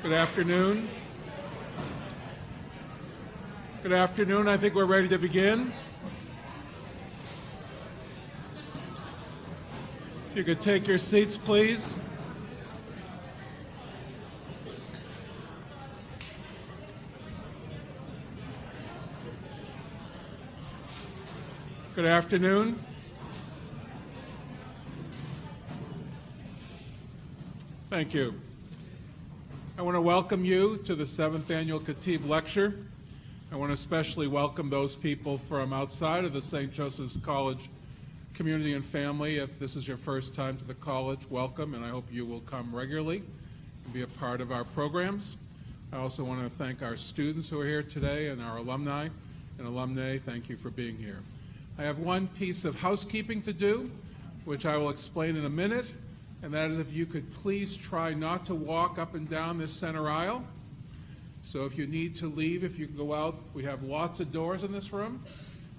Good afternoon. Good afternoon. I think we're ready to begin. If you could take your seats, please. Good afternoon. Thank you. I want to welcome you to the 7th Annual Khatib Lecture. I want to especially welcome those people from outside of the St. Joseph's College community and family. If this is your first time to the college, welcome, and I hope you will come regularly and be a part of our programs. I also want to thank our students who are here today and our alumni and alumnae. Thank you for being here. I have one piece of housekeeping to do, which I will explain in a minute, and that is if you could please try not to walk up and down this center aisle. So if you need to leave, if you can go out, we have lots of doors in this room,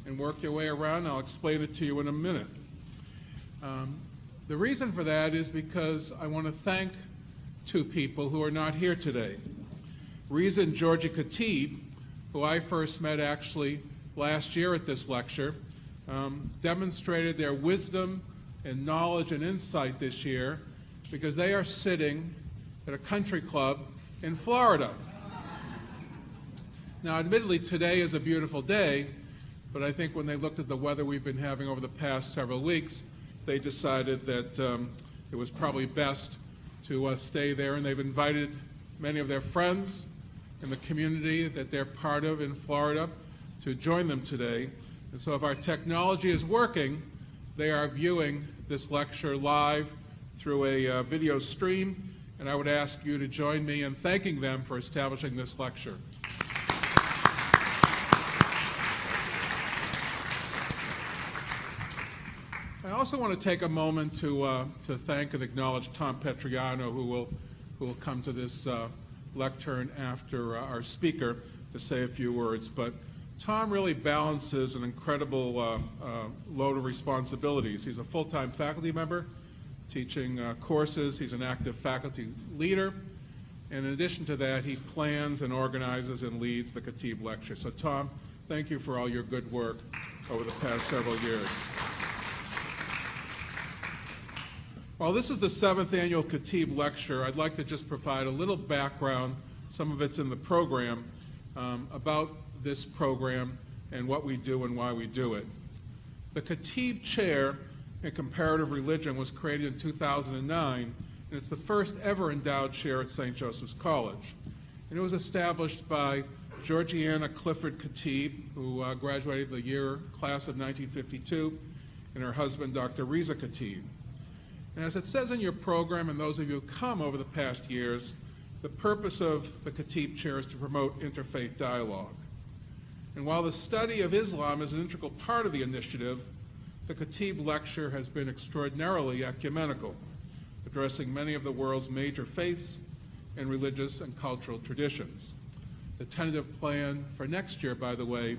and work your way around. I'll explain it to you in a minute. The reason for that is because I want to thank two people who are not here today. Reza and Georgianna Clifford, who I first met actually last year at this lecture, demonstrated their wisdom and knowledge and insight this year because they are sitting at a country club in Florida. Now, admittedly, today is a beautiful day, but I think when they looked at the weather we've been having over the past several weeks, they decided that it was probably best to stay there, and they've invited many of their friends in the community that they're part of in Florida to join them today. And so if our technology is working, they are viewing this lecture live through a video stream, and I would ask you to join me in thanking them for establishing this lecture. I also want to take a moment to thank and acknowledge Tom Petriano, who will come to this lectern after our speaker to say a few words. But Tom really balances an incredible load of responsibilities. He's a full-time faculty member, teaching courses. He's an active faculty leader. And in addition to that, he plans and organizes and leads the Khatib Lecture. So Tom, thank you for all your good work over the past several years. While this is the 7th Annual Khatib Lecture, I'd like to just provide a little background, some of it's in the program, about this program and what we do and why we do it. The Khatib Chair in Comparative Religion was created in 2009, and it's the first ever endowed chair at St. Joseph's College. And it was established by Georgianna Clifford Khatib, who graduated the year class of 1952, and her husband, Dr. Reza Khatib. And as it says in your program, and those of you who come over the past years, the purpose of the Khatib Chair is to promote interfaith dialogue. And while the study of Islam is an integral part of the initiative, the Khatib Lecture has been extraordinarily ecumenical, addressing many of the world's major faiths and religious and cultural traditions. The tentative plan for next year, by the way,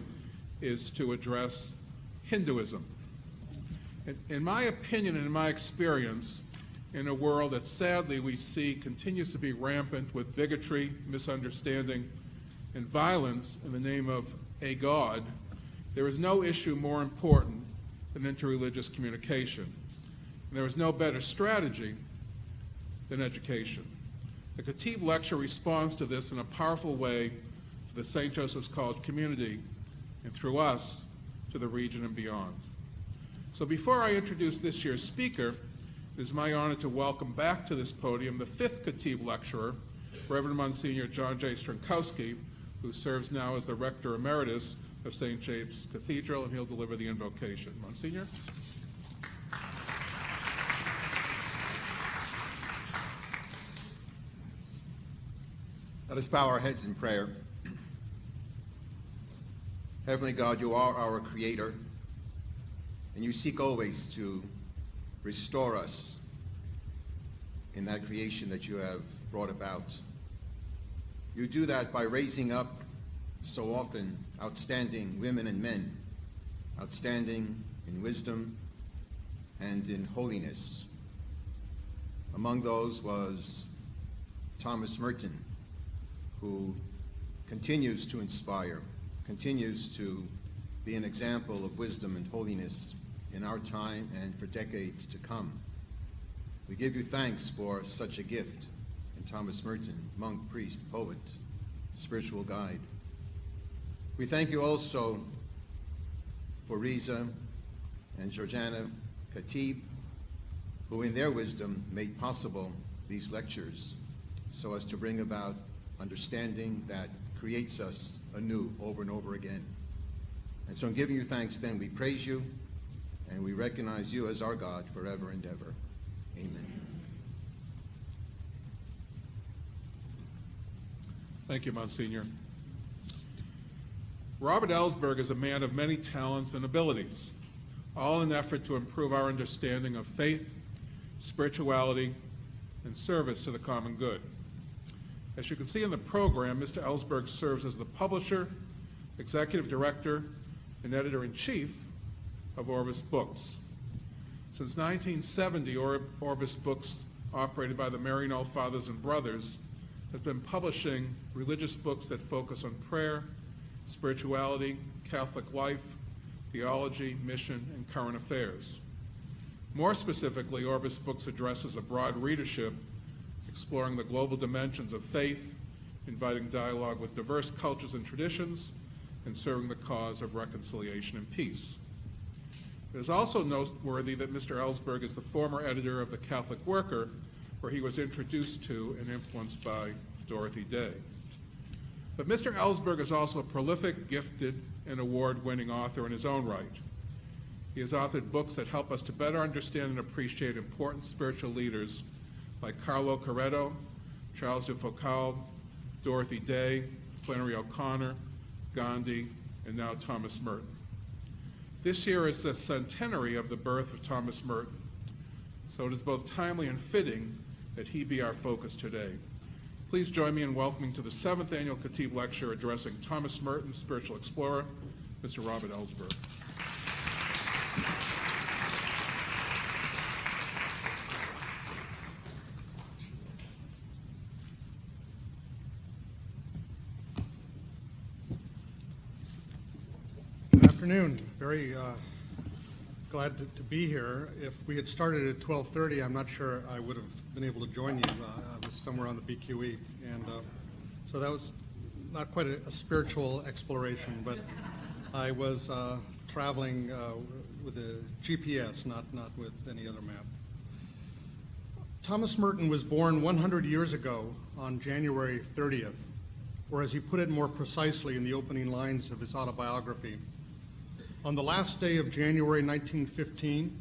is to address Hinduism. In my opinion and in my experience, in a world that sadly we see continues to be rampant with bigotry, misunderstanding, and violence in the name of a God, there is no issue more important than interreligious communication. And there is no better strategy than education. The Khatib Lecture responds to this in a powerful way to the St. Joseph's College community, and through us, to the region and beyond. So before I introduce this year's speaker, it is my honor to welcome back to this podium the 5th Khatib Lecturer, Reverend Monsignor John J. Strankowski, who serves now as the Rector Emeritus of St. James Cathedral, and he'll deliver the invocation. Monsignor? Let us bow our heads in prayer. Heavenly God, you are our Creator, and you seek always to restore us in that creation that you have brought about. You do that by raising up so often outstanding women and men, outstanding in wisdom and in holiness. Among those was Thomas Merton, who continues to inspire, continues to be an example of wisdom and holiness in our time and for decades to come. We give you thanks for such a gift in Thomas Merton, monk, priest, poet, spiritual guide. We thank you also for Reza and Georgianna Khatib, who in their wisdom made possible these lectures so as to bring about understanding that creates us anew over and over again. And so in giving you thanks then, we praise you and we recognize you as our God forever and ever. Amen. Thank you, Monsignor. Robert Ellsberg is a man of many talents and abilities, all in an effort to improve our understanding of faith, spirituality, and service to the common good. As you can see in the program, Mr. Ellsberg serves as the publisher, executive director, and editor-in-chief of Orbis Books. Since 1970, Orbis Books, operated by the Maryknoll Fathers and Brothers, has been publishing religious books that focus on prayer, spirituality, Catholic life, theology, mission, and current affairs. More specifically, Orbis Books addresses a broad readership, exploring the global dimensions of faith, inviting dialogue with diverse cultures and traditions, and serving the cause of reconciliation and peace. It is also noteworthy that Mr. Ellsberg is the former editor of the Catholic Worker, where he was introduced to and influenced by Dorothy Day. But Mr. Ellsberg is also a prolific, gifted, and award-winning author in his own right. He has authored books that help us to better understand and appreciate important spiritual leaders like Carlo Carretto, Charles de Foucauld, Dorothy Day, Flannery O'Connor, Gandhi, and now Thomas Merton. This year is the centenary of the birth of Thomas Merton, so it is both timely and fitting that he be our focus today. Please join me in welcoming to the 7th Annual Khatib Lecture addressing Thomas Merton, spiritual explorer, Mr. Robert Ellsberg. Good afternoon. Very glad to be here. If we had started at 12:30, I'm not sure I would have been able to join you. I was somewhere on the BQE, and so that was not quite a spiritual exploration, but I was traveling with a GPS, not with any other map. Thomas Merton was born 100 years ago on January 30th, or as he put it more precisely in the opening lines of his autobiography, on the last day of January 1915,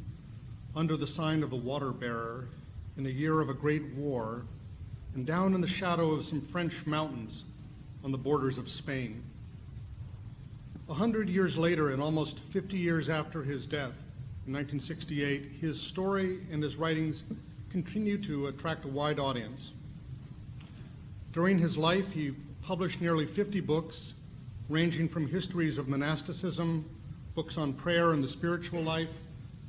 under the sign of the water bearer, in a year of a great war, and down in the shadow of some French mountains on the borders of Spain. 100 years later, and almost 50 years after his death in 1968, his story and his writings continue to attract a wide audience. During his life, he published nearly 50 books, ranging from histories of monasticism, books on prayer and the spiritual life,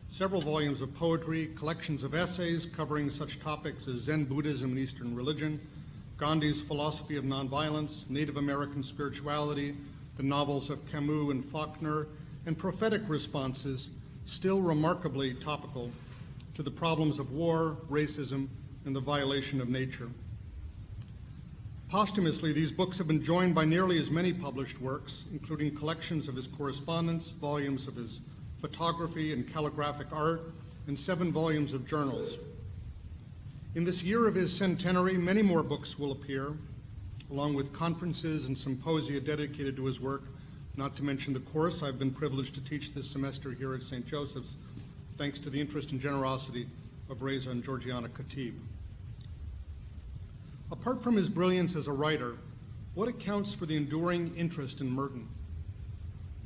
several volumes of poetry, collections of essays covering such topics as Zen Buddhism and Eastern religion, Gandhi's philosophy of nonviolence, Native American spirituality, the novels of Camus and Faulkner, and prophetic responses still remarkably topical to the problems of war, racism, and the violation of nature. Posthumously, these books have been joined by nearly as many published works, including collections of his correspondence, volumes of his photography and calligraphic art, and 7 volumes of journals. In this year of his centenary, many more books will appear, along with conferences and symposia dedicated to his work, not to mention the course I've been privileged to teach this semester here at St. Joseph's, thanks to the interest and generosity of Reza and Georgianna Clifford Khatib. Apart from his brilliance as a writer, what accounts for the enduring interest in Merton?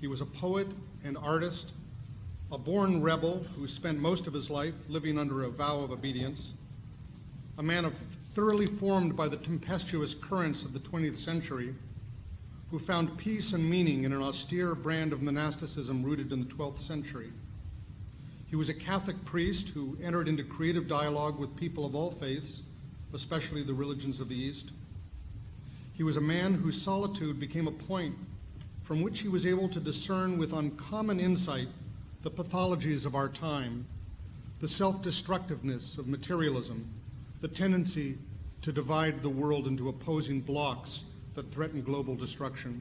He was a poet and artist, a born rebel who spent most of his life living under a vow of obedience, a man thoroughly formed by the tempestuous currents of the 20th century, who found peace and meaning in an austere brand of monasticism rooted in the 12th century. He was a Catholic priest who entered into creative dialogue with people of all faiths, especially the religions of the East. He was a man whose solitude became a point from which he was able to discern with uncommon insight the pathologies of our time, the self-destructiveness of materialism, the tendency to divide the world into opposing blocks that threaten global destruction.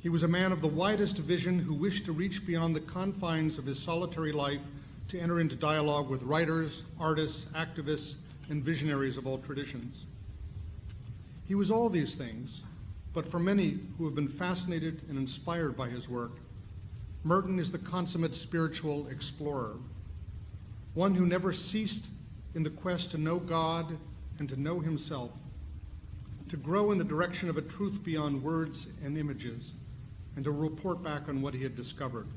He was a man of the widest vision who wished to reach beyond the confines of his solitary life to enter into dialogue with writers, artists, activists, and visionaries of all traditions. He was all these things, but for many who have been fascinated and inspired by his work, Merton is the consummate spiritual explorer, one who never ceased in the quest to know God and to know himself, to grow in the direction of a truth beyond words and images, and to report back on what he had discovered.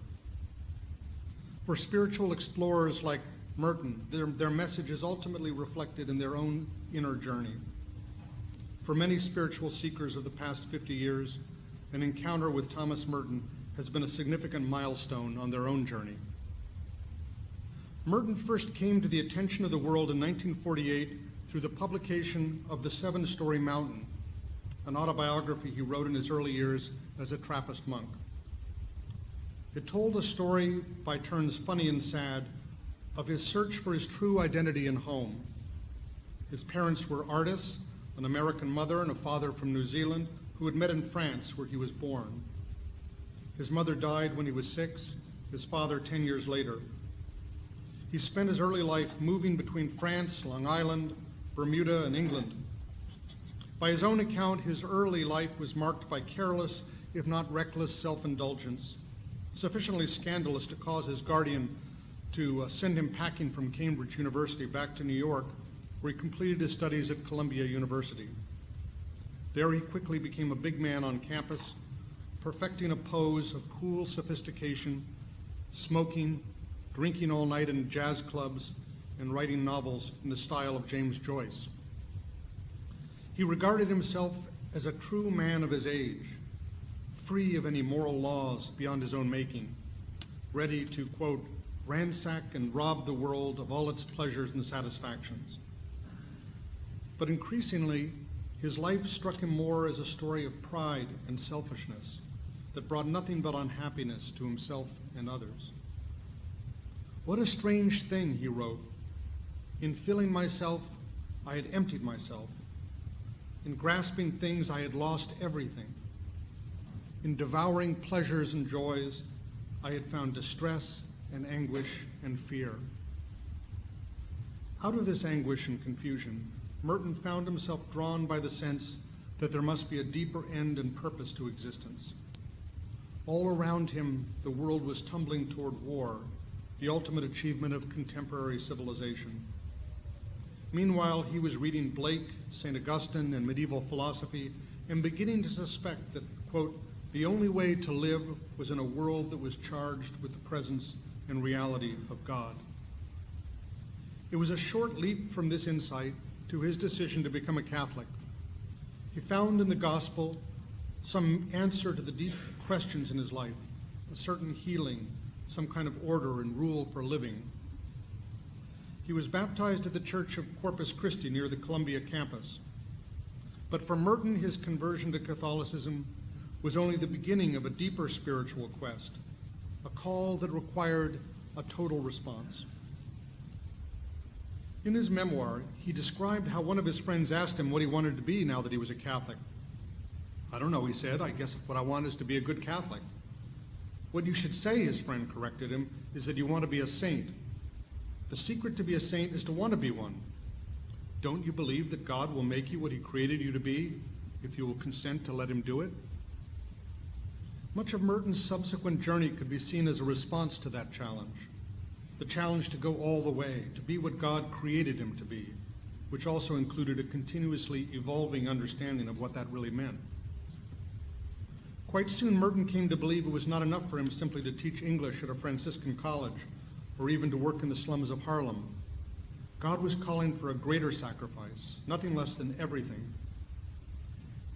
For spiritual explorers like Merton, their message is ultimately reflected in their own inner journey. For many spiritual seekers of the past 50 years, an encounter with Thomas Merton has been a significant milestone on their own journey. Merton first came to the attention of the world in 1948 through the publication of The Seven-Story Mountain, an autobiography he wrote in his early years as a Trappist monk. It told a story, by turns funny and sad, of his search for his true identity and home. His parents were artists, an American mother and a father from New Zealand who had met in France, where he was born. His mother died when he was 6, his father 10 years later. He spent his early life moving between France, Long Island, Bermuda, and England. By his own account, his early life was marked by careless, if not reckless, self-indulgence, sufficiently scandalous to cause his guardian to send him packing from Cambridge University back to New York, where he completed his studies at Columbia University. There he quickly became a big man on campus, perfecting a pose of cool sophistication, smoking, drinking all night in jazz clubs, and writing novels in the style of James Joyce. He regarded himself as a true man of his age, free of any moral laws beyond his own making, ready to, quote, ransack and rob the world of all its pleasures and satisfactions. But increasingly, his life struck him more as a story of pride and selfishness that brought nothing but unhappiness to himself and others. What a strange thing, he wrote. In filling myself, I had emptied myself. In grasping things, I had lost everything. In devouring pleasures and joys, I had found distress and anguish and fear. Out of this anguish and confusion, Merton found himself drawn by the sense that there must be a deeper end and purpose to existence. All around him, the world was tumbling toward war, the ultimate achievement of contemporary civilization. Meanwhile, he was reading Blake, St. Augustine, and medieval philosophy, and beginning to suspect that, quote, the only way to live was in a world that was charged with the presence and reality of God. It was a short leap from this insight to his decision to become a Catholic. He found in the gospel some answer to the deep questions in his life, a certain healing, some kind of order and rule for living. He was baptized at the Church of Corpus Christi near the Columbia campus. But for Merton, his conversion to Catholicism was only the beginning of a deeper spiritual quest, a call that required a total response. In his memoir, he described how one of his friends asked him what he wanted to be now that he was a Catholic. I don't know, he said. I guess what I want is to be a good Catholic. What you should say, his friend corrected him, is that you want to be a saint. The secret to be a saint is to want to be one. Don't you believe that God will make you what he created you to be if you will consent to let him do it? Much of Merton's subsequent journey could be seen as a response to that challenge. The challenge to go all the way, to be what God created him to be, which also included a continuously evolving understanding of what that really meant. Quite soon, Merton came to believe it was not enough for him simply to teach English at a Franciscan college or even to work in the slums of Harlem. God was calling for a greater sacrifice, nothing less than everything.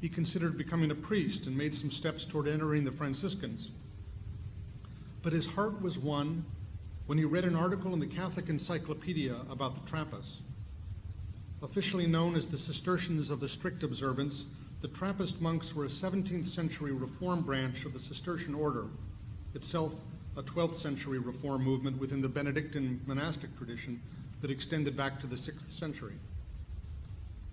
He considered becoming a priest and made some steps toward entering the Franciscans. But his heart was won when he read an article in the Catholic Encyclopedia about the Trappists. Officially known as the Cistercians of the Strict Observance, The Trappist monks were a 17th century Reform branch of the Cistercian order, itself a 12th century Reform movement within the Benedictine monastic tradition that extended back to the 6th century.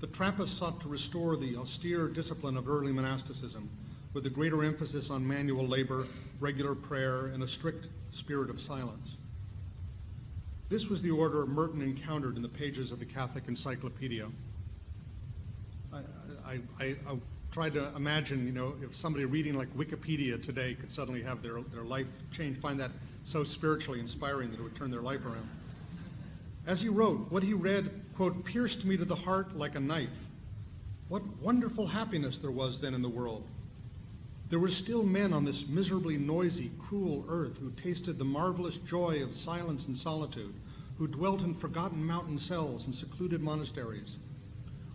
The Trappists sought to restore the austere discipline of early monasticism with a greater emphasis on manual labor, regular prayer, and a strict spirit of silence. This was the order Merton encountered in the pages of the Catholic Encyclopedia. I tried to imagine, if somebody reading like Wikipedia today could suddenly have their life change, find that so spiritually inspiring that it would turn their life around. As he wrote, what he read, quote, pierced me to the heart like a knife. What wonderful happiness there was then in the world. There were still men on this miserably noisy, cruel earth who tasted the marvelous joy of silence and solitude, who dwelt in forgotten mountain cells and secluded monasteries,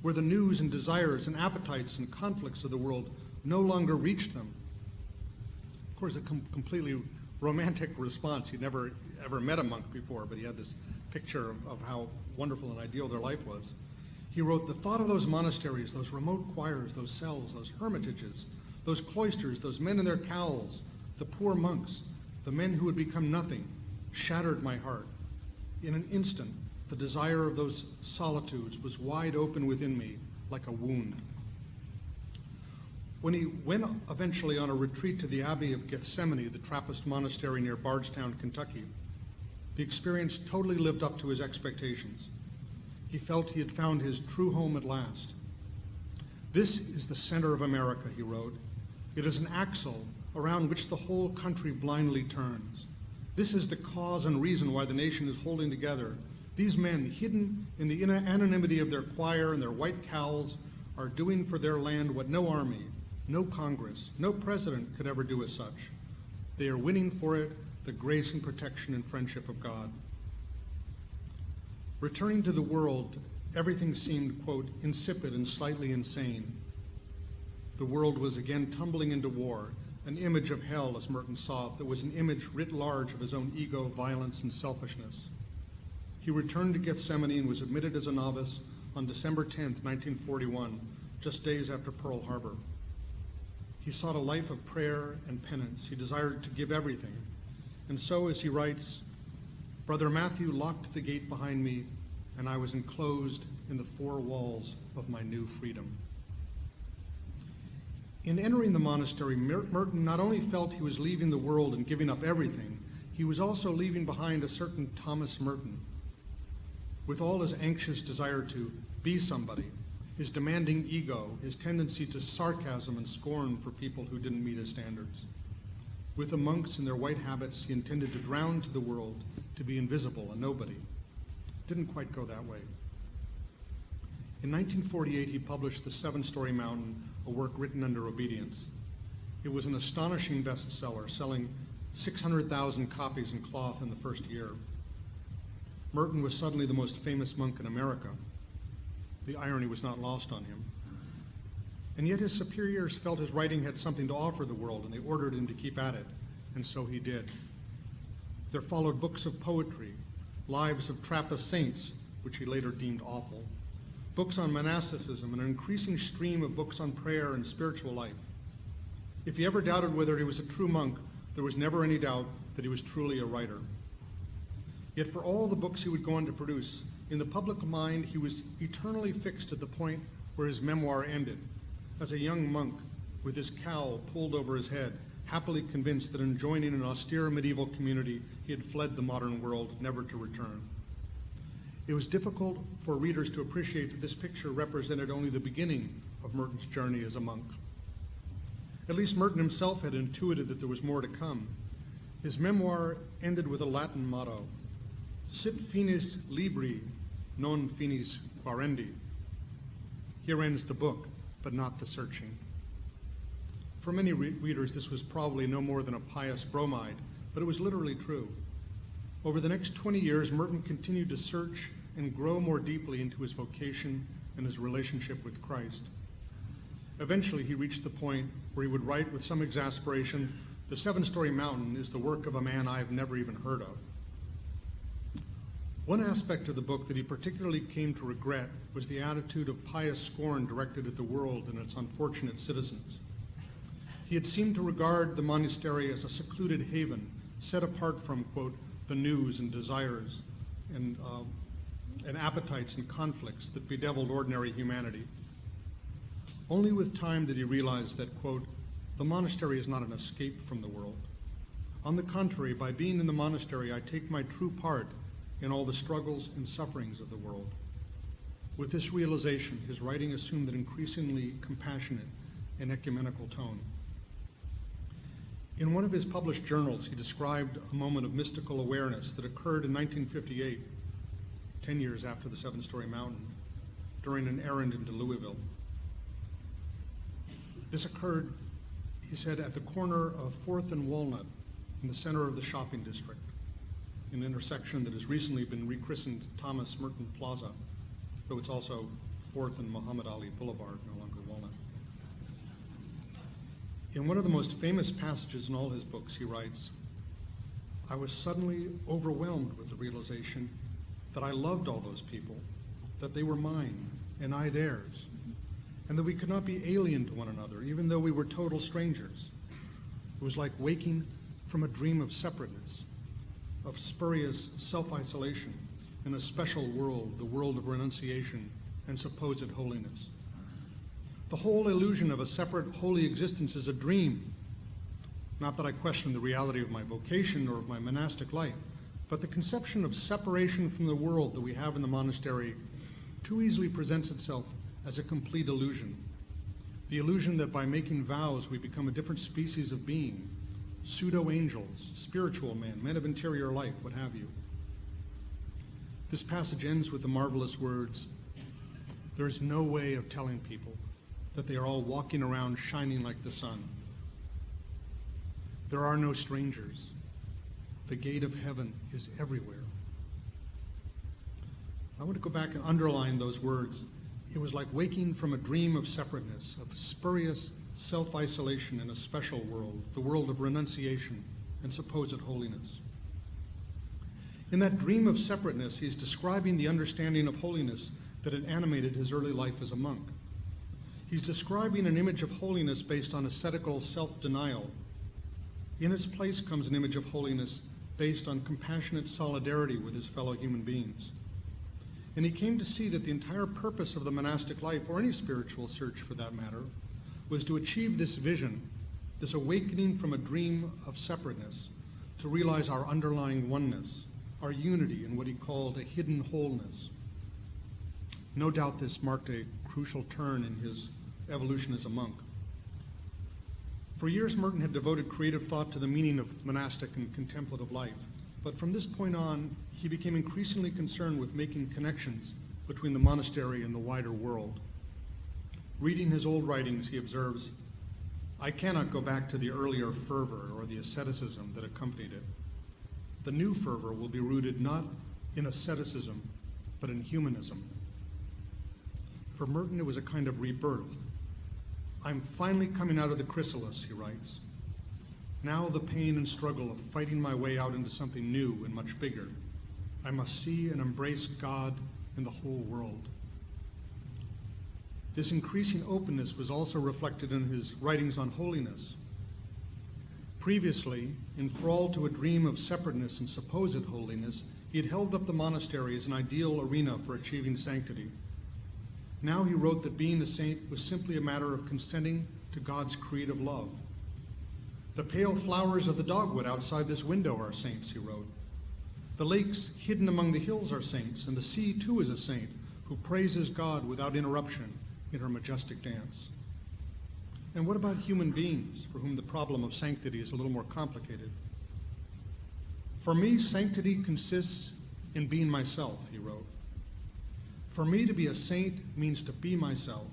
where the news and desires and appetites and conflicts of the world no longer reached them. Of course, a completely romantic response. He'd never ever met a monk before, but he had this picture of how wonderful and ideal their life was. He wrote, the thought of those monasteries, those remote choirs, those cells, those hermitages, those cloisters, those men in their cowls, the poor monks, the men who had become nothing, shattered my heart. In an instant, the desire of those solitudes was wide open within me like a wound. When he went eventually on a retreat to the Abbey of Gethsemane, the Trappist monastery near Bardstown, Kentucky, the experience totally lived up to his expectations. He felt he had found his true home at last. This is the center of America, he wrote. It is an axle around which the whole country blindly turns. This is the cause and reason why the nation is holding together. These men, hidden in the anonymity of their choir and their white cowls, are doing for their land what no army, no Congress, no president could ever do as such. They are winning for it the grace and protection and friendship of God. Returning to the world, everything seemed, quote, insipid and slightly insane. The world was again tumbling into war, an image of hell, as Merton saw it, that was an image writ large of his own ego, violence, and selfishness. He returned to Gethsemane and was admitted as a novice on December 10th, 1941, just days after Pearl Harbor. He sought a life of prayer and penance. He desired to give everything. And so, as he writes, Brother Matthew locked the gate behind me, and I was enclosed in the four walls of my new freedom. In entering the monastery, Merton not only felt he was leaving the world and giving up everything, he was also leaving behind a certain Thomas Merton. With all his anxious desire to be somebody, his demanding ego, his tendency to sarcasm and scorn for people who didn't meet his standards. With the monks in their white habits, he intended to drown to the world, to be invisible, a nobody. It didn't quite go that way. In 1948, he published The Seven-Story Mountain, a work written under obedience. It was an astonishing bestseller, selling 600,000 copies in cloth in the first year. Merton was suddenly the most famous monk in America. The irony was not lost on him. And yet his superiors felt his writing had something to offer the world, and they ordered him to keep at it, and so he did. There followed books of poetry, lives of Trappist saints, which he later deemed awful, books on monasticism, and an increasing stream of books on prayer and spiritual life. If he ever doubted whether he was a true monk, there was never any doubt that he was truly a writer. Yet for all the books he would go on to produce, in the public mind he was eternally fixed at the point where his memoir ended, as a young monk with his cowl pulled over his head, happily convinced that in joining an austere medieval community he had fled the modern world, never to return. It was difficult for readers to appreciate that this picture represented only the beginning of Merton's journey as a monk. At least Merton himself had intuited that there was more to come. His memoir ended with a Latin motto, sit finis libri, non finis quarendi. Here ends the book, but not the searching. For many readers, this was probably no more than a pious bromide, but it was literally true. Over the next 20 years, Merton continued to search and grow more deeply into his vocation and his relationship with Christ. Eventually, he reached the point where he would write with some exasperation, "The Seven-Story Mountain is the work of a man I have never even heard of." One aspect of the book that he particularly came to regret was the attitude of pious scorn directed at the world and its unfortunate citizens. He had seemed to regard the monastery as a secluded haven, set apart from, quote, the news and desires and appetites and conflicts that bedeviled ordinary humanity. Only with time did he realize that, quote, the monastery is not an escape from the world. On the contrary, by being in the monastery, I take my true part in all the struggles and sufferings of the world. With this realization, his writing assumed an increasingly compassionate and ecumenical tone. In one of his published journals, he described a moment of mystical awareness that occurred in 1958, 10 years after the Seven-Story Mountain, during an errand into Louisville. This occurred, he said, at the corner of 4th and Walnut in the center of the shopping district, an intersection that has recently been rechristened Thomas Merton Plaza, though it's also 4th and Muhammad Ali Boulevard, no longer Walnut. In one of the most famous passages in all his books, he writes, I was suddenly overwhelmed with the realization that I loved all those people, that they were mine and I theirs, and that we could not be alien to one another, even though we were total strangers. It was like waking from a dream of separateness, of spurious self-isolation in a special world, the world of renunciation and supposed holiness. The whole illusion of a separate holy existence is a dream. Not that I question the reality of my vocation or of my monastic life, but the conception of separation from the world that we have in the monastery too easily presents itself as a complete illusion. The illusion that by making vows we become a different species of being, pseudo-angels, spiritual men of interior life, what have you. This passage ends with the marvelous words, there is no way of telling people that they are all walking around shining like the sun. There are no strangers. The gate of heaven is everywhere. I want to go back and underline those words. It was like waking from a dream of separateness, of spurious self-isolation in a special world, the world of renunciation and supposed holiness. In that dream of separateness, he's describing the understanding of holiness that had animated his early life as a monk. He's describing an image of holiness based on ascetical self-denial. In its place comes an image of holiness based on compassionate solidarity with his fellow human beings. And he came to see that the entire purpose of the monastic life, or any spiritual search for that matter, was to achieve this vision, this awakening from a dream of separateness, to realize our underlying oneness, our unity in what he called a hidden wholeness. No doubt this marked a crucial turn in his evolution as a monk. For years, Merton had devoted creative thought to the meaning of monastic and contemplative life. But from this point on, he became increasingly concerned with making connections between the monastery and the wider world. Reading his old writings, he observes, I cannot go back to the earlier fervor or the asceticism that accompanied it. The new fervor will be rooted not in asceticism, but in humanism. For Merton, it was a kind of rebirth. I'm finally coming out of the chrysalis, he writes. Now the pain and struggle of fighting my way out into something new and much bigger. I must see and embrace God and the whole world. This increasing openness was also reflected in his writings on holiness. Previously, enthralled to a dream of separateness and supposed holiness, he had held up the monastery as an ideal arena for achieving sanctity. Now he wrote that being a saint was simply a matter of consenting to God's creative love. The pale flowers of the dogwood outside this window are saints, he wrote. The lakes hidden among the hills are saints, and the sea too is a saint who praises God without interruption in her majestic dance. And what about human beings, for whom the problem of sanctity is a little more complicated? For me, sanctity consists in being myself, he wrote. For me, to be a saint means to be myself.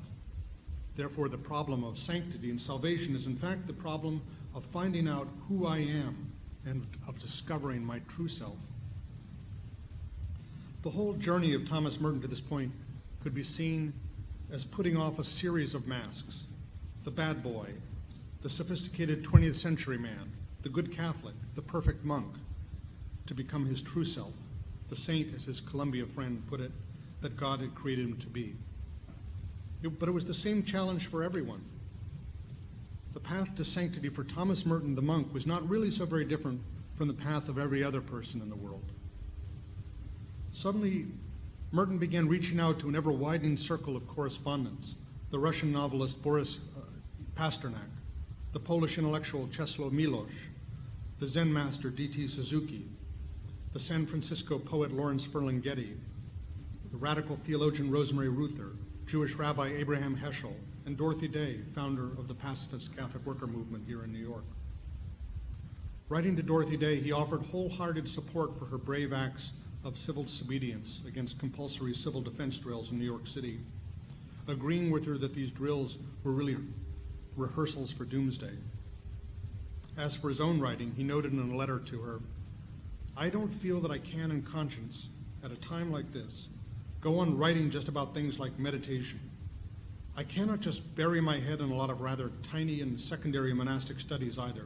Therefore, the problem of sanctity and salvation is in fact the problem of finding out who I am and of discovering my true self. The whole journey of Thomas Merton to this point could be seen as putting off a series of masks. The bad boy, the sophisticated 20th century man, the good Catholic, the perfect monk, to become his true self, the saint, as his Columbia friend put it, that God had created him to be. But it was the same challenge for everyone. The path to sanctity for Thomas Merton the monk was not really so very different from the path of every other person in the world. Suddenly, Merton began reaching out to an ever-widening circle of correspondents: the Russian novelist Boris Pasternak, the Polish intellectual Czesław Miłosz, the Zen master D.T. Suzuki, the San Francisco poet Lawrence Ferlinghetti, the radical theologian Rosemary Ruther, Jewish rabbi Abraham Heschel, and Dorothy Day, founder of the pacifist Catholic worker movement here in New York. Writing to Dorothy Day, he offered wholehearted support for her brave acts of civil disobedience against compulsory civil defense drills in New York City, agreeing with her that these drills were really rehearsals for doomsday. As for his own writing, he noted in a letter to her, "I don't feel that I can in conscience, at a time like this, go on writing just about things like meditation. I cannot just bury my head in a lot of rather tiny and secondary monastic studies either.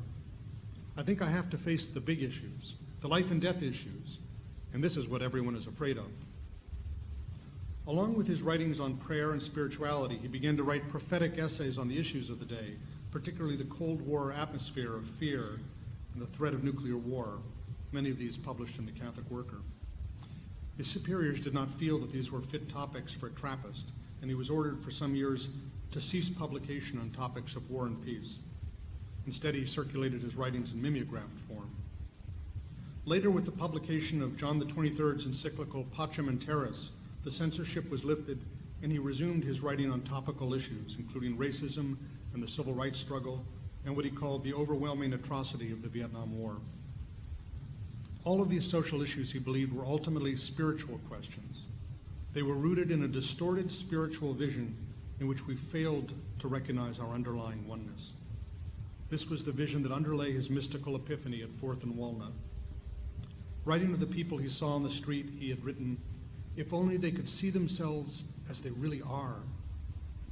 I think I have to face the big issues, the life and death issues, and this is what everyone is afraid of." Along with his writings on prayer and spirituality, he began to write prophetic essays on the issues of the day, particularly the Cold War atmosphere of fear and the threat of nuclear war, many of these published in the Catholic Worker. His superiors did not feel that these were fit topics for a Trappist, and he was ordered for some years to cease publication on topics of war and peace. Instead, he circulated his writings in mimeographed form. Later, with the publication of John XXIII's encyclical Pacem in Terris, the censorship was lifted, and he resumed his writing on topical issues, including racism and the civil rights struggle, and what he called the overwhelming atrocity of the Vietnam War. All of these social issues, he believed, were ultimately spiritual questions. They were rooted in a distorted spiritual vision in which we failed to recognize our underlying oneness. This was the vision that underlay his mystical epiphany at 4th and Walnut. Writing of the people he saw on the street, he had written, "If only they could see themselves as they really are.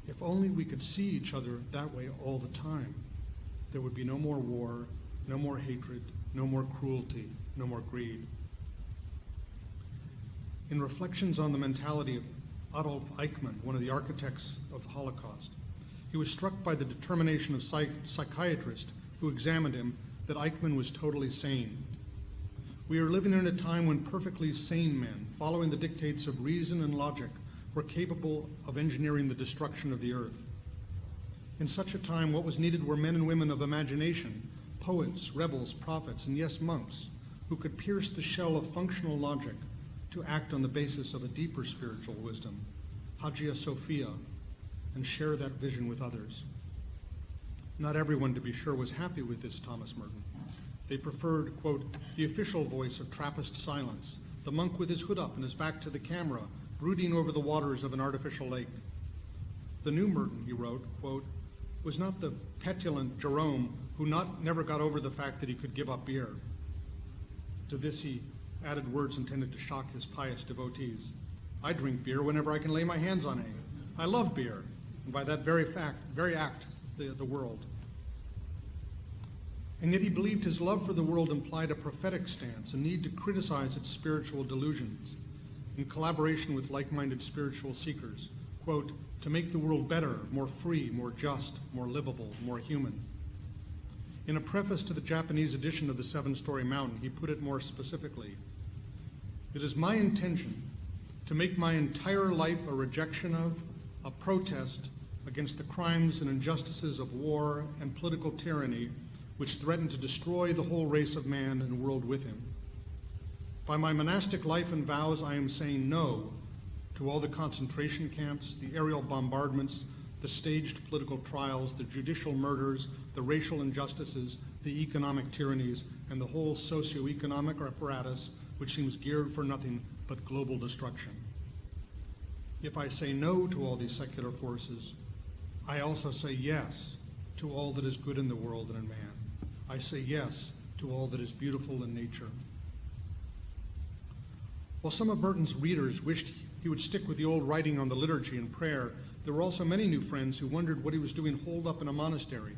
If only we could see each other that way all the time, there would be no more war, no more hatred, no more cruelty, no more greed." In Reflections on the Mentality of Adolf Eichmann, one of the architects of the Holocaust, he was struck by the determination of psychiatrists who examined him that Eichmann was totally sane. "We are living in a time when perfectly sane men, following the dictates of reason and logic, were capable of engineering the destruction of the earth. In such a time, what was needed were men and women of imagination, poets, rebels, prophets, and yes, monks, who could pierce the shell of functional logic to act on the basis of a deeper spiritual wisdom, Hagia Sophia, and share that vision with others." Not everyone, to be sure, was happy with this Thomas Merton. They preferred, quote, "the official voice of Trappist silence, the monk with his hood up and his back to the camera, brooding over the waters of an artificial lake." The new Merton, he wrote, quote, "was not the petulant Jerome who never got over the fact that he could give up beer." To this he added words intended to shock his pious devotees. "I drink beer whenever I can lay my hands on any. I love beer, and by that very act, the world." And yet he believed his love for the world implied a prophetic stance, a need to criticize its spiritual delusions, in collaboration with like-minded spiritual seekers, quote, "to make the world better, more free, more just, more livable, more human." In a preface to the Japanese edition of The Seven-Story Mountain, he put it more specifically, "It is my intention to make my entire life a rejection of, a protest against the crimes and injustices of war and political tyranny which threaten to destroy the whole race of man and world with him. By my monastic life and vows, I am saying no to all the concentration camps, the aerial bombardments, the staged political trials, the judicial murders, the racial injustices, the economic tyrannies, and the whole socio-economic apparatus which seems geared for nothing but global destruction. If I say no to all these secular forces, I also say yes to all that is good in the world and in man. I say yes to all that is beautiful in nature." While some of Merton's readers wished he would stick with the old writing on the liturgy and prayer, there were also many new friends who wondered what he was doing holed up in a monastery.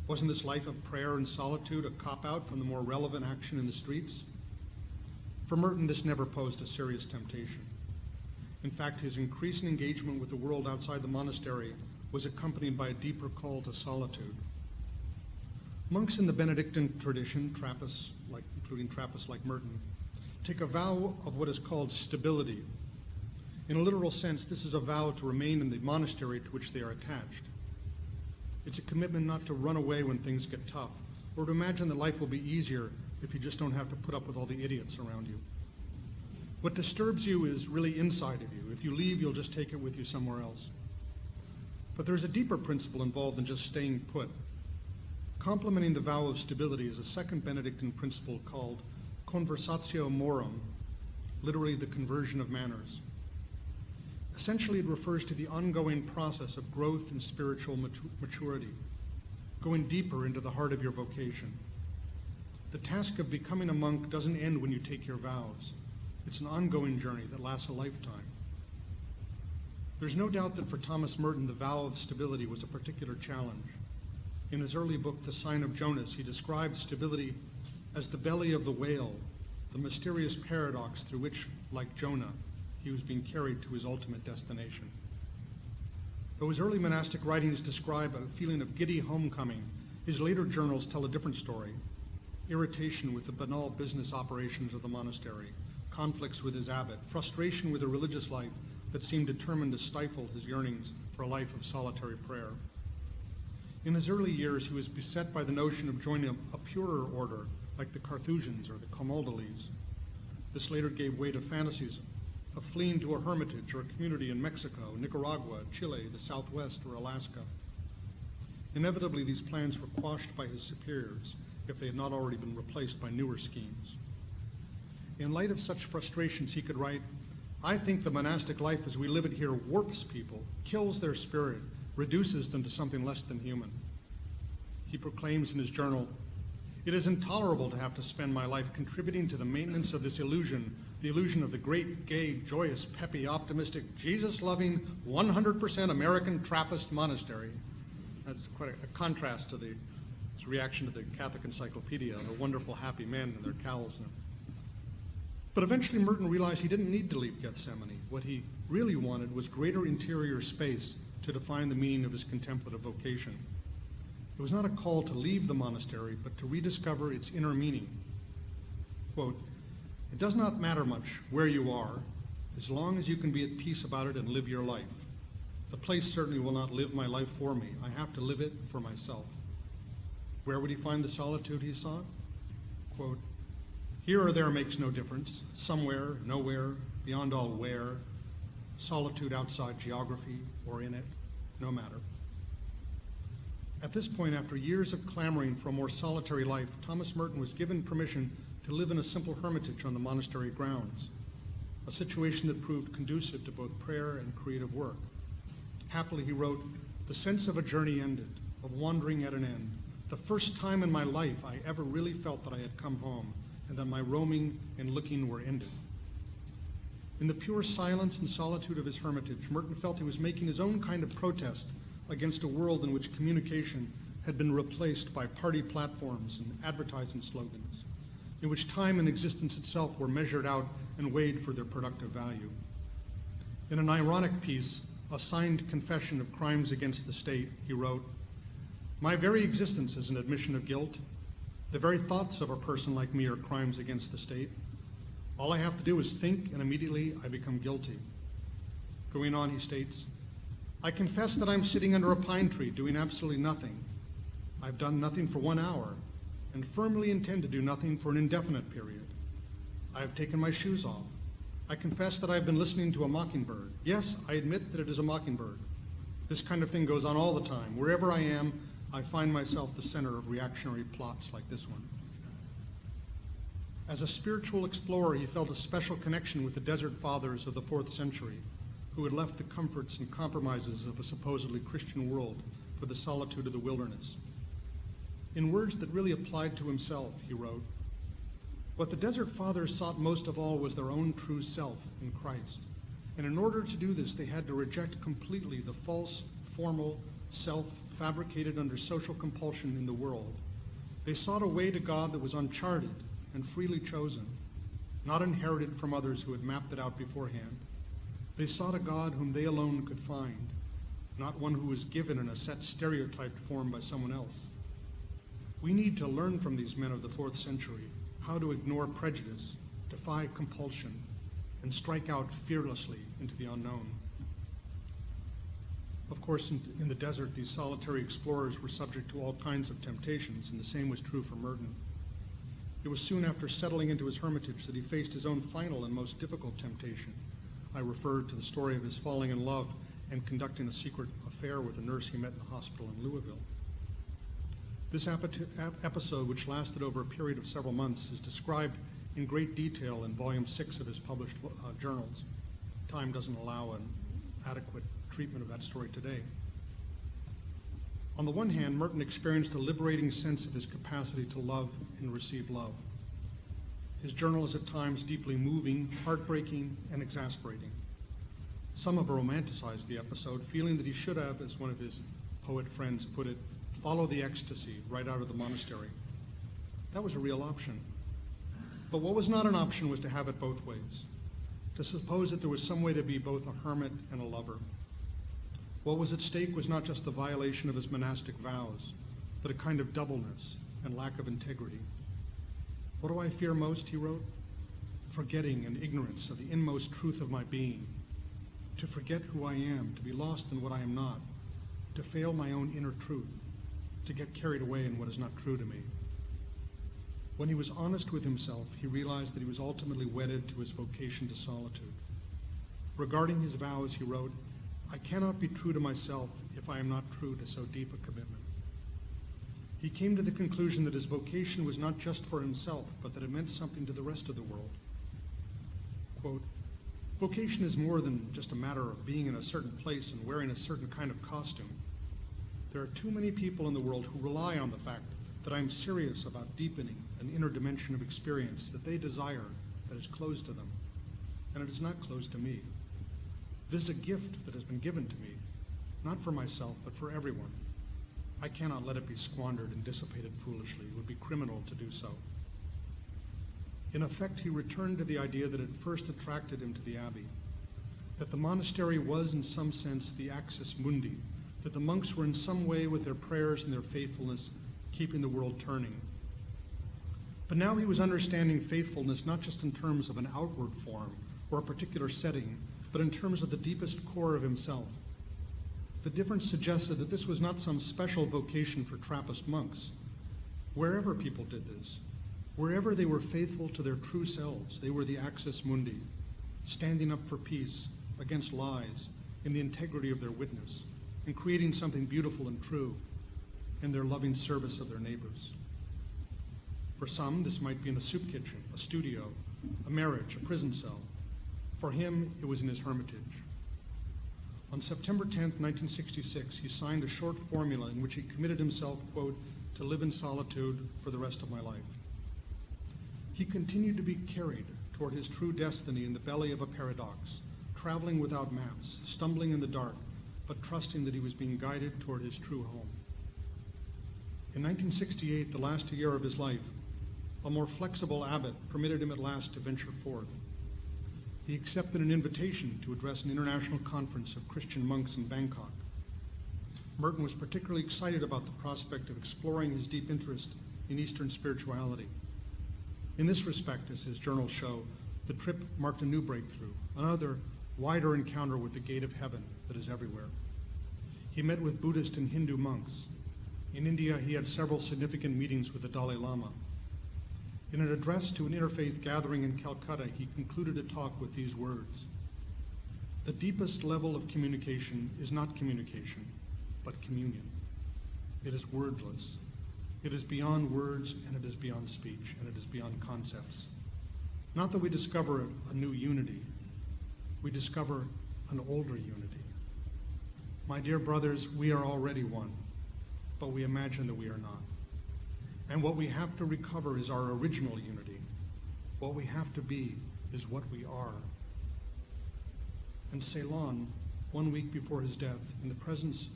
Wasn't this life of prayer and solitude a cop-out from the more relevant action in the streets? For Merton, this never posed a serious temptation. In fact, his increasing engagement with the world outside the monastery was accompanied by a deeper call to solitude. Monks in the Benedictine tradition, including Trappists like Merton, take a vow of what is called stability. In a literal sense, this is a vow to remain in the monastery to which they are attached. It's a commitment not to run away when things get tough, or to imagine that life will be easier if you just don't have to put up with all the idiots around you. What disturbs you is really inside of you. If you leave, you'll just take it with you somewhere else. But there's a deeper principle involved than just staying put. Complementing the vow of stability is a second Benedictine principle called conversatio morum, literally the conversion of manners. Essentially, it refers to the ongoing process of growth in spiritual maturity, going deeper into the heart of your vocation. The task of becoming a monk doesn't end when you take your vows. It's an ongoing journey that lasts a lifetime. There's no doubt that for Thomas Merton, the vow of stability was a particular challenge. In his early book, The Sign of Jonas, he described stability as the belly of the whale, the mysterious paradox through which, like Jonah, he was being carried to his ultimate destination. Though his early monastic writings describe a feeling of giddy homecoming, his later journals tell a different story: irritation with the banal business operations of the monastery, conflicts with his abbot, frustration with a religious life that seemed determined to stifle his yearnings for a life of solitary prayer. In his early years, he was beset by the notion of joining a purer order, like the Carthusians or the Camaldolese. This later gave way to fantasies of fleeing to a hermitage or a community in Mexico, Nicaragua, Chile, the Southwest, or Alaska. Inevitably, these plans were quashed by his superiors, if they had not already been replaced by newer schemes. In light of such frustrations, he could write, "I think the monastic life as we live it here warps people, kills their spirit, reduces them to something less than human." He proclaims in his journal, "It is intolerable to have to spend my life contributing to the maintenance of this illusion, the illusion of the great, gay, joyous, peppy, optimistic, Jesus-loving, 100% American Trappist monastery." That's quite a contrast to its reaction to the Catholic Encyclopedia, the wonderful, happy men and their cowls. But eventually Merton realized he didn't need to leave Gethsemane. What he really wanted was greater interior space to define the meaning of his contemplative vocation. It was not a call to leave the monastery, but to rediscover its inner meaning. Quote, "It does not matter much where you are, as long as you can be at peace about it and live your life. The place certainly will not live my life for me. I have to live it for myself." Where would he find the solitude he sought? Quote, "Here or there makes no difference. Somewhere, nowhere, beyond all where. Solitude outside geography or in it, no matter." At this point, after years of clamoring for a more solitary life, Thomas Merton was given permission to live in a simple hermitage on the monastery grounds, a situation that proved conducive to both prayer and creative work. Happily, he wrote, "The sense of a journey ended, of wandering at an end. The first time in my life I ever really felt that I had come home and that my roaming and looking were ended." In the pure silence and solitude of his hermitage, Merton felt he was making his own kind of protest against a world in which communication had been replaced by party platforms and advertising slogans, in which time and existence itself were measured out and weighed for their productive value. In an ironic piece, A Signed Confession of Crimes Against the State, he wrote, "My very existence is an admission of guilt. The very thoughts of a person like me are crimes against the state. All I have to do is think, and immediately I become guilty." Going on, he states, "I confess that I'm sitting under a pine tree doing absolutely nothing. I've done nothing for 1 hour, and firmly intend to do nothing for an indefinite period. I have taken my shoes off. I confess that I've been listening to a mockingbird. Yes, I admit that it is a mockingbird. This kind of thing goes on all the time. Wherever I am, I find myself the center of reactionary plots like this one." As a spiritual explorer, he felt a special connection with the desert fathers of the 4th century, who had left the comforts and compromises of a supposedly Christian world for the solitude of the wilderness. In words that really applied to himself, he wrote, "What the desert fathers sought most of all was their own true self in Christ. And in order to do this, they had to reject completely the false, formal self fabricated under social compulsion in the world. They sought a way to God that was uncharted and freely chosen. not inherited from others who had mapped it out beforehand. They sought a God whom they alone could find, not one who was given in a set stereotyped form by someone else. We need to learn from these men of the 4th century how to ignore prejudice, defy compulsion, and strike out fearlessly into the unknown. Of course, in the desert, these solitary explorers were subject to all kinds of temptations, and the same was true for Merton. It was soon after settling into his hermitage that he faced his own final and most difficult temptation. I referred to the story of his falling in love and conducting a secret affair with a nurse he met in the hospital in Louisville. This episode, which lasted over a period of several months, is described in great detail in Volume 6 of his published journals. Time doesn't allow an adequate treatment of that story today. On the one hand, Merton experienced a liberating sense of his capacity to love and receive love. His journal is at times deeply moving, heartbreaking, and exasperating. Some have romanticized the episode, feeling that he should have, as one of his poet friends put it, follow the ecstasy right out of the monastery. That was a real option. But what was not an option was to have it both ways, to suppose that there was some way to be both a hermit and a lover. What was at stake was not just the violation of his monastic vows, but a kind of doubleness and lack of integrity. What do I fear most, he wrote? Forgetting and ignorance of the inmost truth of my being, to forget who I am, to be lost in what I am not, to fail my own inner truth, to get carried away in what is not true to me. When he was honest with himself, he realized that he was ultimately wedded to his vocation to solitude. Regarding his vows, he wrote, I cannot be true to myself if I am not true to so deep a commitment. He came to the conclusion that his vocation was not just for himself, but that it meant something to the rest of the world. Quote, vocation is more than just a matter of being in a certain place and wearing a certain kind of costume. There are too many people in the world who rely on the fact that I am serious about deepening an inner dimension of experience that they desire that is closed to them, and it is not closed to me. This is a gift that has been given to me, not for myself, but for everyone. I cannot let it be squandered and dissipated foolishly. It would be criminal to do so. In effect, he returned to the idea that had first attracted him to the abbey, that the monastery was in some sense the axis mundi, that the monks were in some way with their prayers and their faithfulness keeping the world turning. But now he was understanding faithfulness not just in terms of an outward form or a particular setting, but in terms of the deepest core of himself. The difference suggested that this was not some special vocation for Trappist monks. Wherever people did this, wherever they were faithful to their true selves, they were the axis mundi, standing up for peace against lies in the integrity of their witness, and creating something beautiful and true in their loving service of their neighbors. For some, this might be in a soup kitchen, a studio, a marriage, a prison cell. For him, it was in his hermitage. On September 10th, 1966, he signed a short formula in which he committed himself, quote, to live in solitude for the rest of my life. He continued to be carried toward his true destiny in the belly of a paradox, traveling without maps, stumbling in the dark, but trusting that he was being guided toward his true home. In 1968, the last year of his life, a more flexible abbot permitted him at last to venture forth. He accepted an invitation to address an international conference of Christian monks in Bangkok. Merton was particularly excited about the prospect of exploring his deep interest in Eastern spirituality. In this respect, as his journals show, the trip marked a new breakthrough, another wider encounter with the gate of heaven that is everywhere. He met with Buddhist and Hindu monks. In India, he had several significant meetings with the Dalai Lama. In an address to an interfaith gathering in Calcutta, he concluded a talk with these words: the deepest level of communication is not communication, but communion. It is wordless. It is beyond words, and it is beyond speech, and it is beyond concepts. Not that we discover a new unity, we discover an older unity. My dear brothers, we are already one, but we imagine that we are not. And what we have to recover is our original unity. What we have to be is what we are. In Ceylon, 1 week before his death, in the presence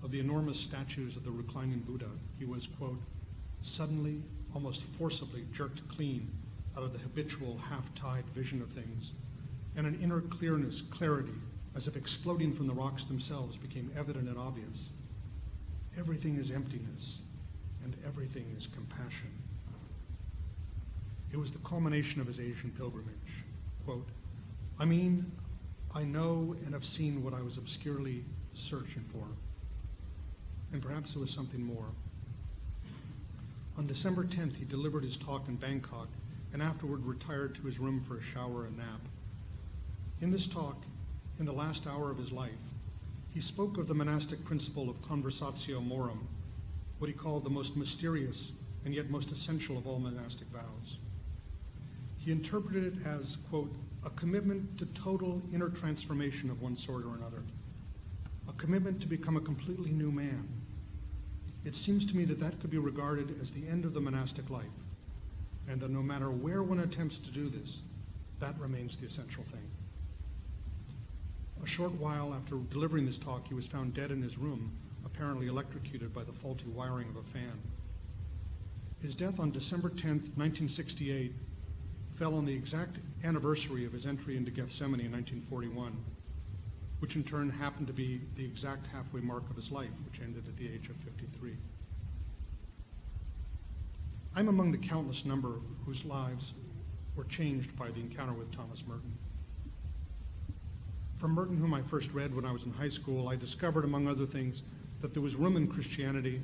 of the enormous statues of the reclining Buddha, he was, quote, suddenly, almost forcibly jerked clean out of the habitual half-tide vision of things, and an inner clarity, as if exploding from the rocks themselves, became evident and obvious. Everything is emptiness, and everything is compassion. It was the culmination of his Asian pilgrimage. Quote, I know and have seen what I was obscurely searching for. And perhaps there was something more. On December 10th, he delivered his talk in Bangkok and afterward retired to his room for a shower and nap. In this talk, in the last hour of his life, he spoke of the monastic principle of conversatio morum, what he called the most mysterious and yet most essential of all monastic vows. He interpreted it as, quote, a commitment to total inner transformation of one sort or another, a commitment to become a completely new man. It seems to me that that could be regarded as the end of the monastic life, and that no matter where one attempts to do this, that remains the essential thing. A short while after delivering this talk, he was found dead in his room, apparently electrocuted by the faulty wiring of a fan. His death on December 10th, 1968, fell on the exact anniversary of his entry into Gethsemane in 1941, which in turn happened to be the exact halfway mark of his life, which ended at the age of 53. I'm among the countless number whose lives were changed by the encounter with Thomas Merton. From Merton, whom I first read when I was in high school, I discovered, among other things, that there was room in Christianity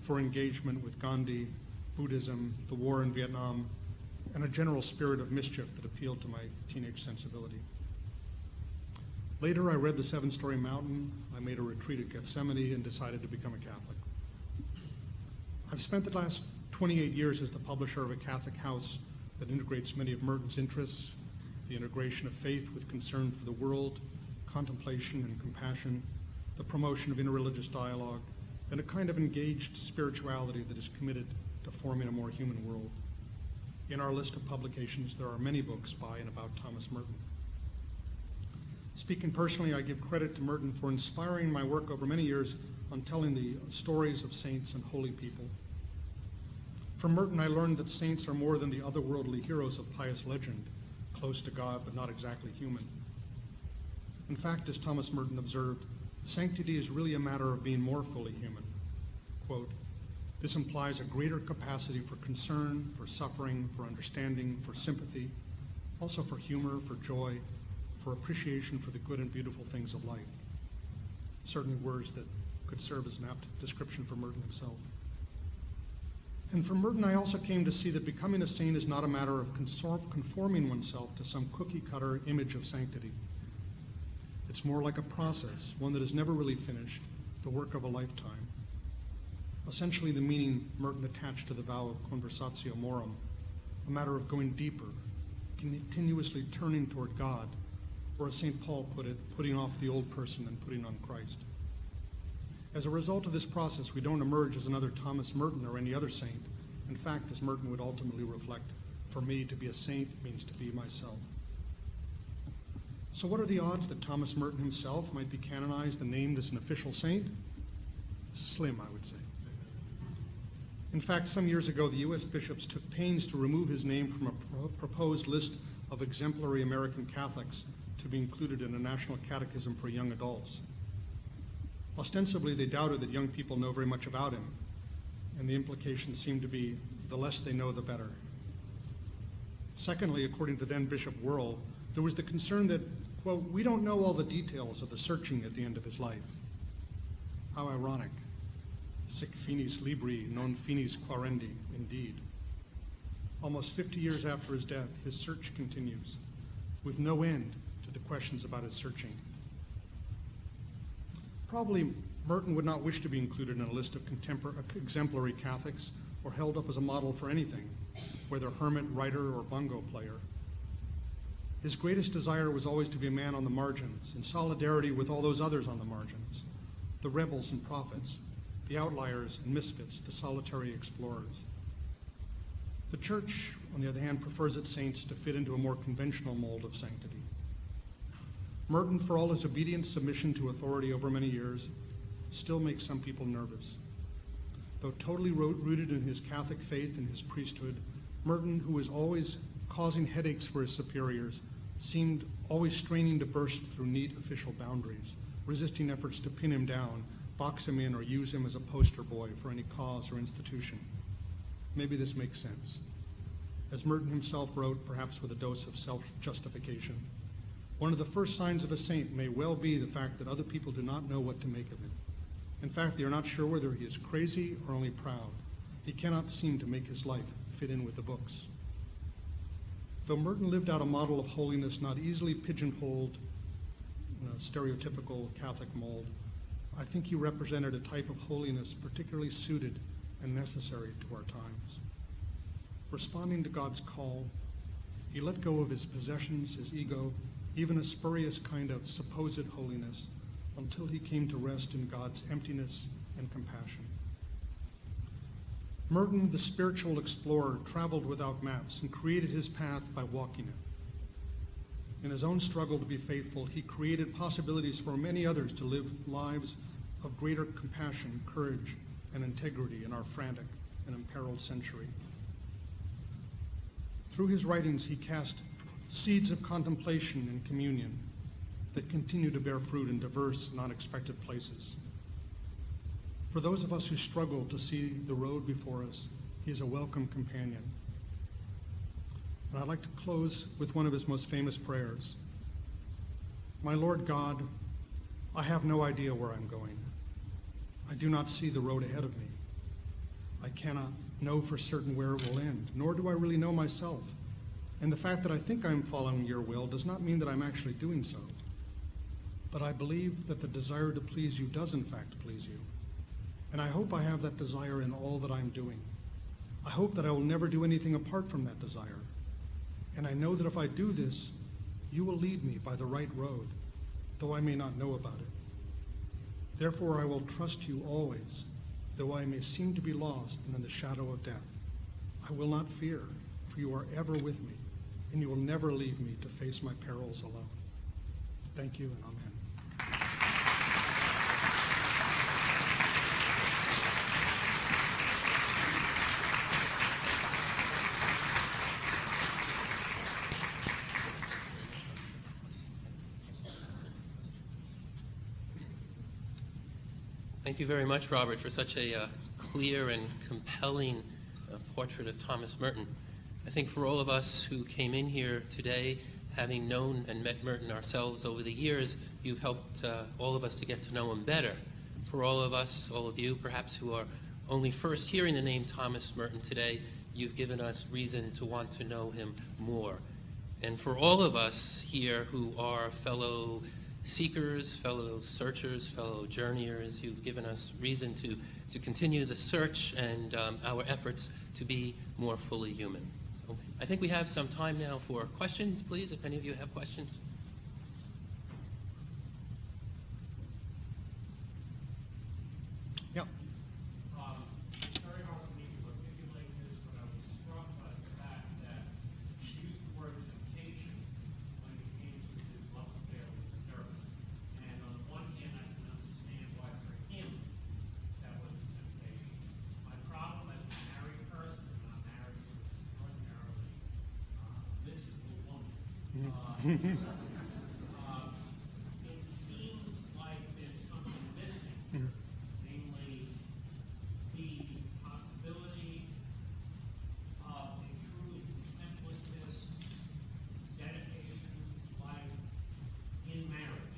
for engagement with Gandhi, Buddhism, the war in Vietnam, and a general spirit of mischief that appealed to my teenage sensibility. Later, I read The Seven-Story Mountain, I made a retreat at Gethsemane, and decided to become a Catholic. I've spent the last 28 years as the publisher of a Catholic house that integrates many of Merton's interests, the integration of faith with concern for the world, contemplation and compassion, the promotion of interreligious dialogue, and a kind of engaged spirituality that is committed to forming a more human world. In our list of publications, there are many books by and about Thomas Merton. Speaking personally, I give credit to Merton for inspiring my work over many years on telling the stories of saints and holy people. From Merton, I learned that saints are more than the otherworldly heroes of pious legend, close to God but not exactly human. In fact, as Thomas Merton observed, sanctity is really a matter of being more fully human. Quote, this implies a greater capacity for concern, for suffering, for understanding, for sympathy, also for humor, for joy, for appreciation for the good and beautiful things of life. Certainly words that could serve as an apt description for Merton himself. And from Merton, I also came to see that becoming a saint is not a matter of conforming oneself to some cookie-cutter image of sanctity. It's more like a process, one that is never really finished, the work of a lifetime. Essentially the meaning Merton attached to the vow of conversatio morum, a matter of going deeper, continuously turning toward God, or as St. Paul put it, putting off the old person and putting on Christ. As a result of this process, we don't emerge as another Thomas Merton or any other saint. In fact, as Merton would ultimately reflect, for me to be a saint means to be myself. So what are the odds that Thomas Merton himself might be canonized and named as an official saint? Slim, I would say. In fact, some years ago, the U.S. bishops took pains to remove his name from a proposed list of exemplary American Catholics to be included in a national catechism for young adults. Ostensibly, they doubted that young people know very much about him, and the implication seemed to be the less they know, the better. Secondly, according to then Bishop Wuerl, there was the concern that, quote, we don't know all the details of the searching at the end of his life. How ironic. Sic finis libri, non finis quarendi, indeed. Almost 50 years after his death, his search continues, with no end to the questions about his searching. Probably Merton would not wish to be included in a list of exemplary Catholics or held up as a model for anything, whether hermit, writer, or bongo player. His greatest desire was always to be a man on the margins, in solidarity with all those others on the margins, the rebels and prophets, the outliers and misfits, the solitary explorers. The Church, on the other hand, prefers its saints to fit into a more conventional mold of sanctity. Merton, for all his obedient submission to authority over many years, still makes some people nervous. Though totally rooted in his Catholic faith and his priesthood, Merton, who is always causing headaches for his superiors, seemed always straining to burst through neat official boundaries, resisting efforts to pin him down, box him in, or use him as a poster boy for any cause or institution. Maybe this makes sense. As Merton himself wrote, perhaps with a dose of self-justification, one of the first signs of a saint may well be the fact that other people do not know what to make of him. In fact, they are not sure whether he is crazy or only proud. He cannot seem to make his life fit in with the books. Though Merton lived out a model of holiness not easily pigeonholed in a stereotypical Catholic mold, I think he represented a type of holiness particularly suited and necessary to our times. Responding to God's call, he let go of his possessions, his ego, even a spurious kind of supposed holiness, until he came to rest in God's emptiness and compassion. Merton, the spiritual explorer, traveled without maps and created his path by walking it. In his own struggle to be faithful, he created possibilities for many others to live lives of greater compassion, courage, and integrity in our frantic and imperiled century. Through his writings, he cast seeds of contemplation and communion that continue to bear fruit in diverse and unexpected places. For those of us who struggle to see the road before us, he is a welcome companion. And I'd like to close with one of his most famous prayers. My Lord God, I have no idea where I'm going. I do not see the road ahead of me. I cannot know for certain where it will end, nor do I really know myself. And the fact that I think I'm following your will does not mean that I'm actually doing so. But I believe that the desire to please you does in fact please you. And I hope I have that desire in all that I'm doing. I hope that I will never do anything apart from that desire. And I know that if I do this, you will lead me by the right road, though I may not know about it. Therefore I will trust you always, though I may seem to be lost and in the shadow of death. I will not fear, for you are ever with me, and you will never leave me to face my perils alone. Thank you, and amen. Thank you very much, Robert, for such a clear and compelling portrait of Thomas Merton. I think for all of us who came in here today, having known and met Merton ourselves over the years, you've helped all of us to get to know him better. For all of us, all of you perhaps who are only first hearing the name Thomas Merton today, you've given us reason to want to know him more. And for all of us here who are fellow seekers, fellow searchers, fellow journeyers, you've given us reason to continue the search and our efforts to be more fully human. So I think we have some time now for questions, please, if any of you have questions. Yeah. It's very hard for me to articulate this, but I was struck by the fact that he used the word temptation when it came to his love affair with the nurse. And on the one hand, I can understand why for him that was a temptation. My problem as a married person, and I'm married to an extraordinarily mystical woman, it seems like there's something missing. Namely, the possibility of a truly contemplative dedication to life in marriage.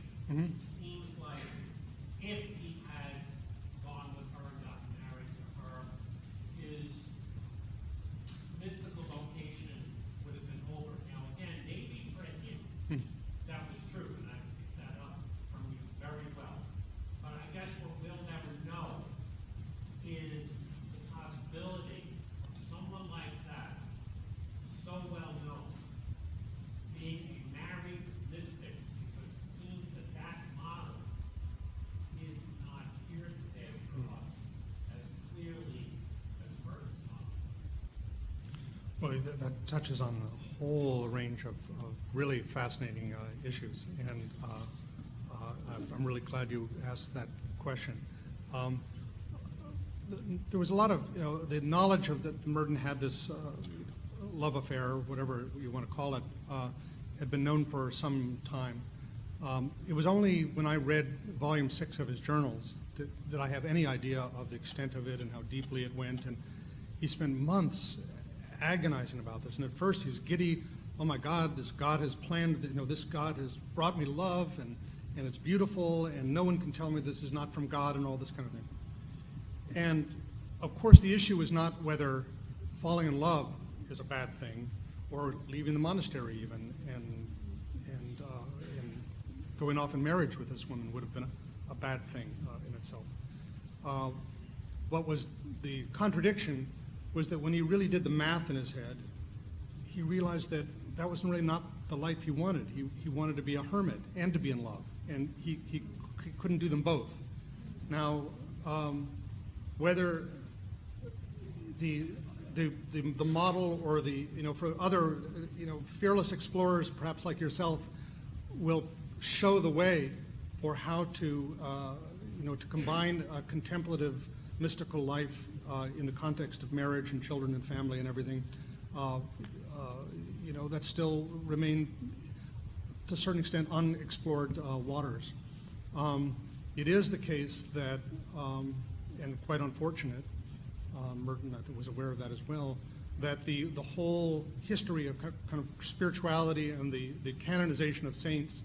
It seems like if he had gone with her and gotten married to her, his mystical vocation would have been over. Now, again, maybe for him that was true, and I picked that up from you very well. But I guess what we'll never know is the possibility of someone like that, so well known, being a married mystic, because it seems that that model is not here today for us as clearly as Merton's model. Well, that touches on a whole range of really fascinating issues, and I'm really glad you asked that question. There was a lot of, the knowledge of that Merton had this love affair, whatever you want to call it, had been known for some time. It was only when I read volume 6 of his journals that I have any idea of the extent of it and how deeply it went. And he spent months agonizing about this. And at first he's giddy. Oh my God, this God has planned, this God has brought me love and it's beautiful and no one can tell me this is not from God and all this kind of thing. And of course the issue is not whether falling in love is a bad thing or leaving the monastery even and going off in marriage with this woman would have been a bad thing in itself. What was the contradiction was that when he really did the math in his head, he realized that that was really not the life he wanted. He wanted to be a hermit and to be in love, and he couldn't do them both. Now, whether the model or for other fearless explorers, perhaps like yourself, will show the way for how to to combine a contemplative, mystical life in the context of marriage and children and family and everything. That still remain to a certain extent unexplored waters. It is the case that, and quite unfortunate, Merton I think was aware of that as well, that the whole history of kind of spirituality and the canonization of saints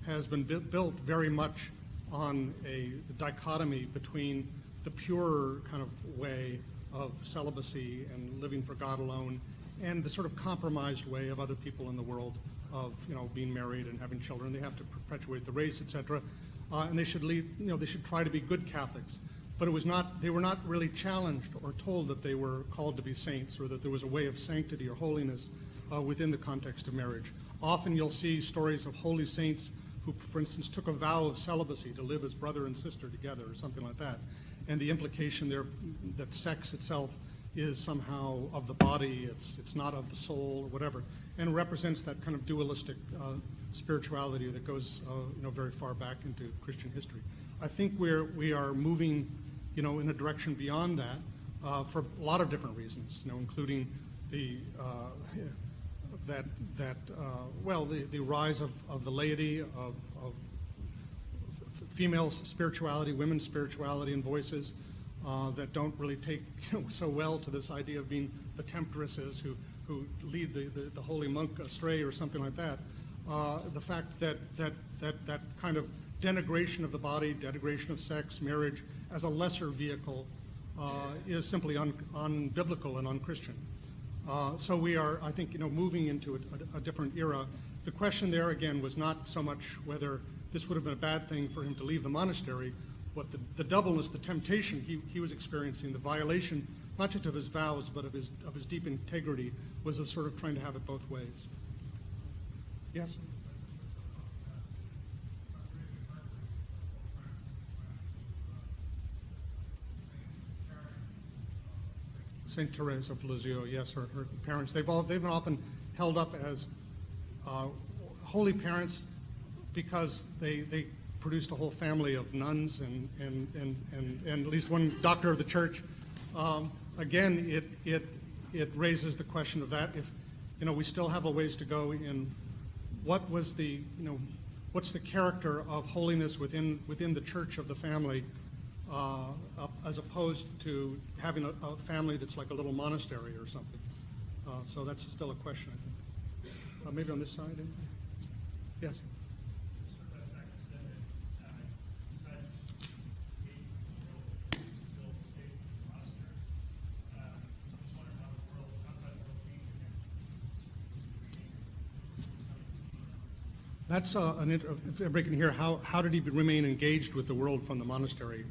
has been built very much on the dichotomy between the pure kind of way of celibacy and living for God alone and the sort of compromised way of other people in the world of being married and having children. They have to perpetuate the race, etc. And they should they should try to be good Catholics. But they were not really challenged or told that they were called to be saints or that there was a way of sanctity or holiness within the context of marriage. Often you'll see stories of holy saints who, for instance, took a vow of celibacy to live as brother and sister together or something like that. And the implication there that sex itself is somehow of the body, it's not of the soul or whatever, and represents that kind of dualistic spirituality that goes very far back into Christian history. I think we are moving in a direction beyond that for a lot of different reasons, including the the rise of the laity, of female spirituality, women's spirituality and voices that don't really take so well to this idea of being the temptresses who lead the holy monk astray or something like that. The fact that kind of denigration of the body, denigration of sex, marriage as a lesser vehicle is simply unbiblical and unchristian. So we are, I think, moving into a different era. The question there, again, was not so much whether this would have been a bad thing for him to leave the monastery, but the doubleness, the temptation he was experiencing, the violation, not just of his vows, but of his deep integrity, was of sort of trying to have it both ways. Yes? Saint Therese of Lisieux, yes, her parents. They've been often held up as holy parents because they produced a whole family of nuns and at least one doctor of the church. Again, it raises the question of that. If we still have a ways to go in what's the character of holiness within the church of the family, as opposed to having a family that's like a little monastery or something. So that's still a question, I think. Maybe on this side? Yes? That's if everybody can hear, how did he remain engaged with the world from the monastery?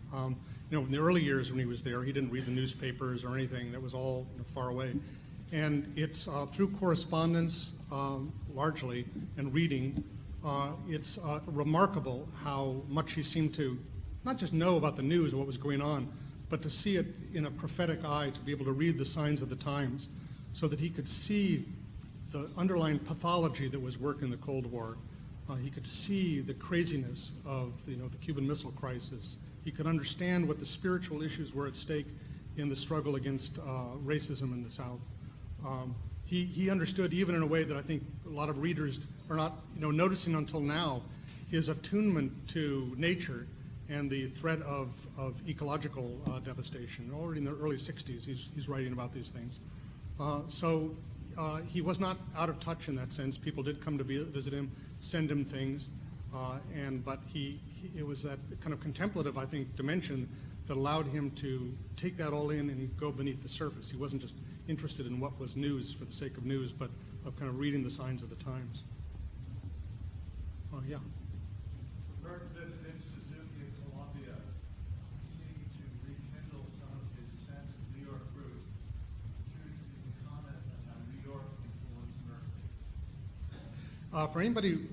In the early years when he was there, he didn't read the newspapers or anything. That was all far away. And it's through correspondence, largely, and reading, it's remarkable how much he seemed to not just know about the news and what was going on, but to see it in a prophetic eye, to be able to read the signs of the times, so that he could see the underlying pathology that was working in the Cold War. He could see the craziness of the Cuban Missile Crisis. He could understand what the spiritual issues were at stake in the struggle against racism in the South. he understood, even in a way that I think a lot of readers are not noticing until now, his attunement to nature and the threat of ecological devastation. Already in the early 60s, he's writing about these things. So he was not out of touch in that sense. People did come to visit him, send him things, but it was that kind of contemplative, I think, dimension that allowed him to take that all in and go beneath the surface. He wasn't just interested in what was news for the sake of news, but of kind of reading the signs of the times. Oh, yeah. Merton visited Suzuki in Columbia, seeking to rekindle some of his sense of New York roots. I'm curious if you can comment on how New York influenced Merton. For anybody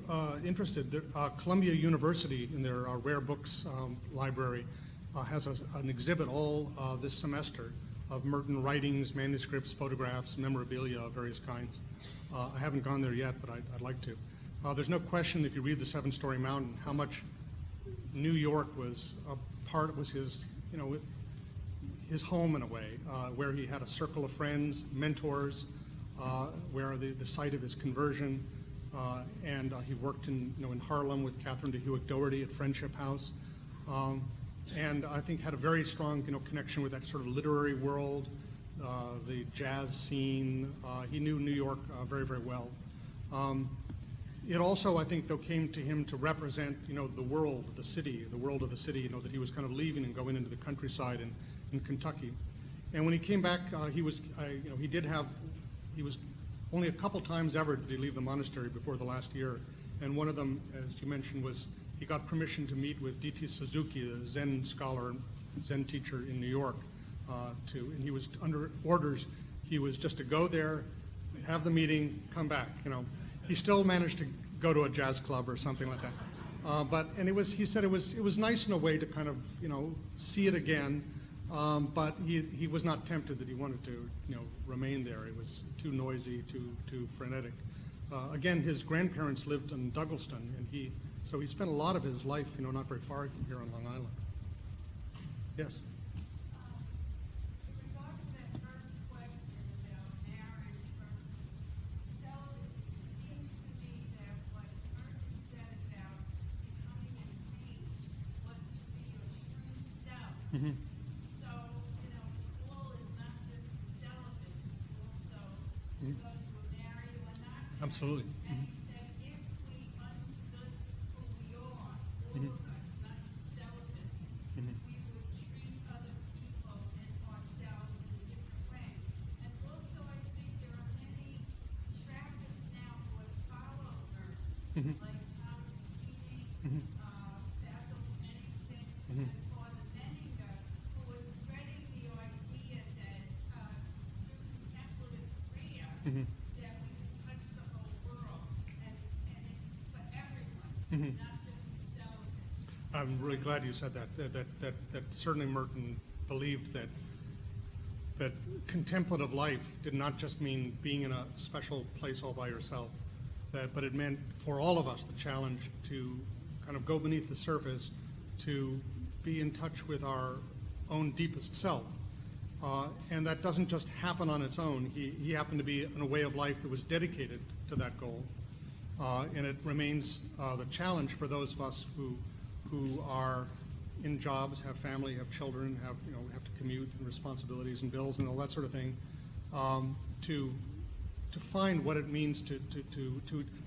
interested, Columbia University, in their rare books library, has an exhibit all this semester of Merton writings, manuscripts, photographs, memorabilia of various kinds. I haven't gone there yet, but I'd like to. There's no question, if you read The Seven-Story Mountain, how much New York was his, his home in a way, where he had a circle of friends, mentors, where the site of his conversion, and he worked in Harlem with Catherine DeHuick Doherty at Friendship House, and I think had a very strong connection with that sort of literary world, the jazz scene. He knew New York very, very well. It also, I think, though, came to him to represent, the world, the city, the world of the city, that he was kind of leaving and going into the countryside in Kentucky. And when he came back, he was only a couple times ever did he leave the monastery before the last year. And one of them, as you mentioned, was he got permission to meet with D.T. Suzuki, a Zen scholar, Zen teacher in New York, and he was under orders. He was just to go there, have the meeting, come back, He still managed to go to a jazz club or something like that. He said it was nice in a way to kind of, see it again, but he was not tempted that he wanted to, remain there. It was too noisy, too frenetic. Again, his grandparents lived in Douglaston, and so he spent a lot of his life, not very far from here on Long Island. Yes. In regards to that first question about marriage versus celibacy, it seems to me that what Merton said about becoming a saint was to be your true self. Mm-hmm. So, the call is not just to celibates, it's also to those who are married or not married. Absolutely. And he said if we understood who we are, all of us, not just celibates, we would treat other people and ourselves in a different way. And also, I think there are many Trappists now who have followed Merton, like Thomas Keating, Basil Pennington, and Father Menninger, who are spreading the idea that through contemplative prayer, that we can touch the whole world, and it's for everyone, not just the celibates. I'm really glad you said that certainly Merton believed that contemplative life did not just mean being in a special place all by yourself, but it meant for all of us the challenge to kind of go beneath the surface, to be in touch with our own deepest self. And that doesn't just happen on its own. He happened to be in a way of life that was dedicated to that goal. And it remains the challenge for those of us who are in jobs, have family, have children, have to commute and responsibilities and bills and all that sort of thing, to find what it means to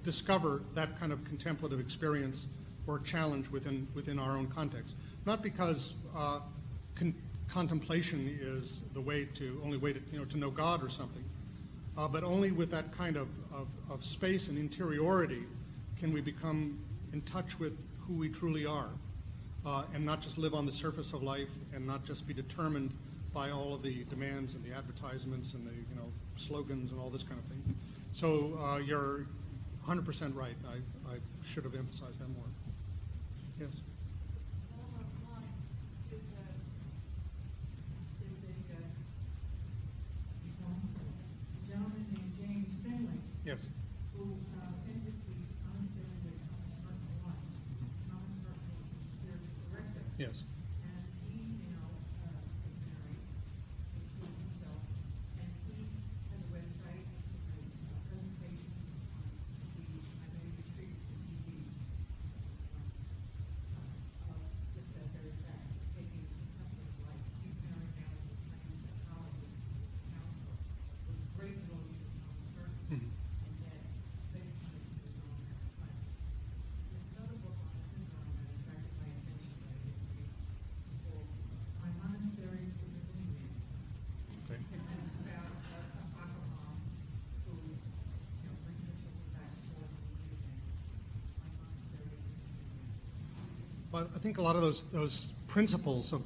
discover that kind of contemplative experience or challenge within our own context. Not because contemplation is the only way to know God or something, but only with that kind of space and interiority can we become in touch with who we truly are, and not just live on the surface of life and not just be determined by all of the demands and the advertisements and the slogans and all this kind of thing. So you're 100% right. I should have emphasized that more. Yes. One of our clients is a gentleman named James Finley, Yes. who entered the monastery that Thomas Merton was. Thomas Merton was his spiritual director. Yes. And he, was married, including himself, and he has a website, has Well, I think a lot of those principles of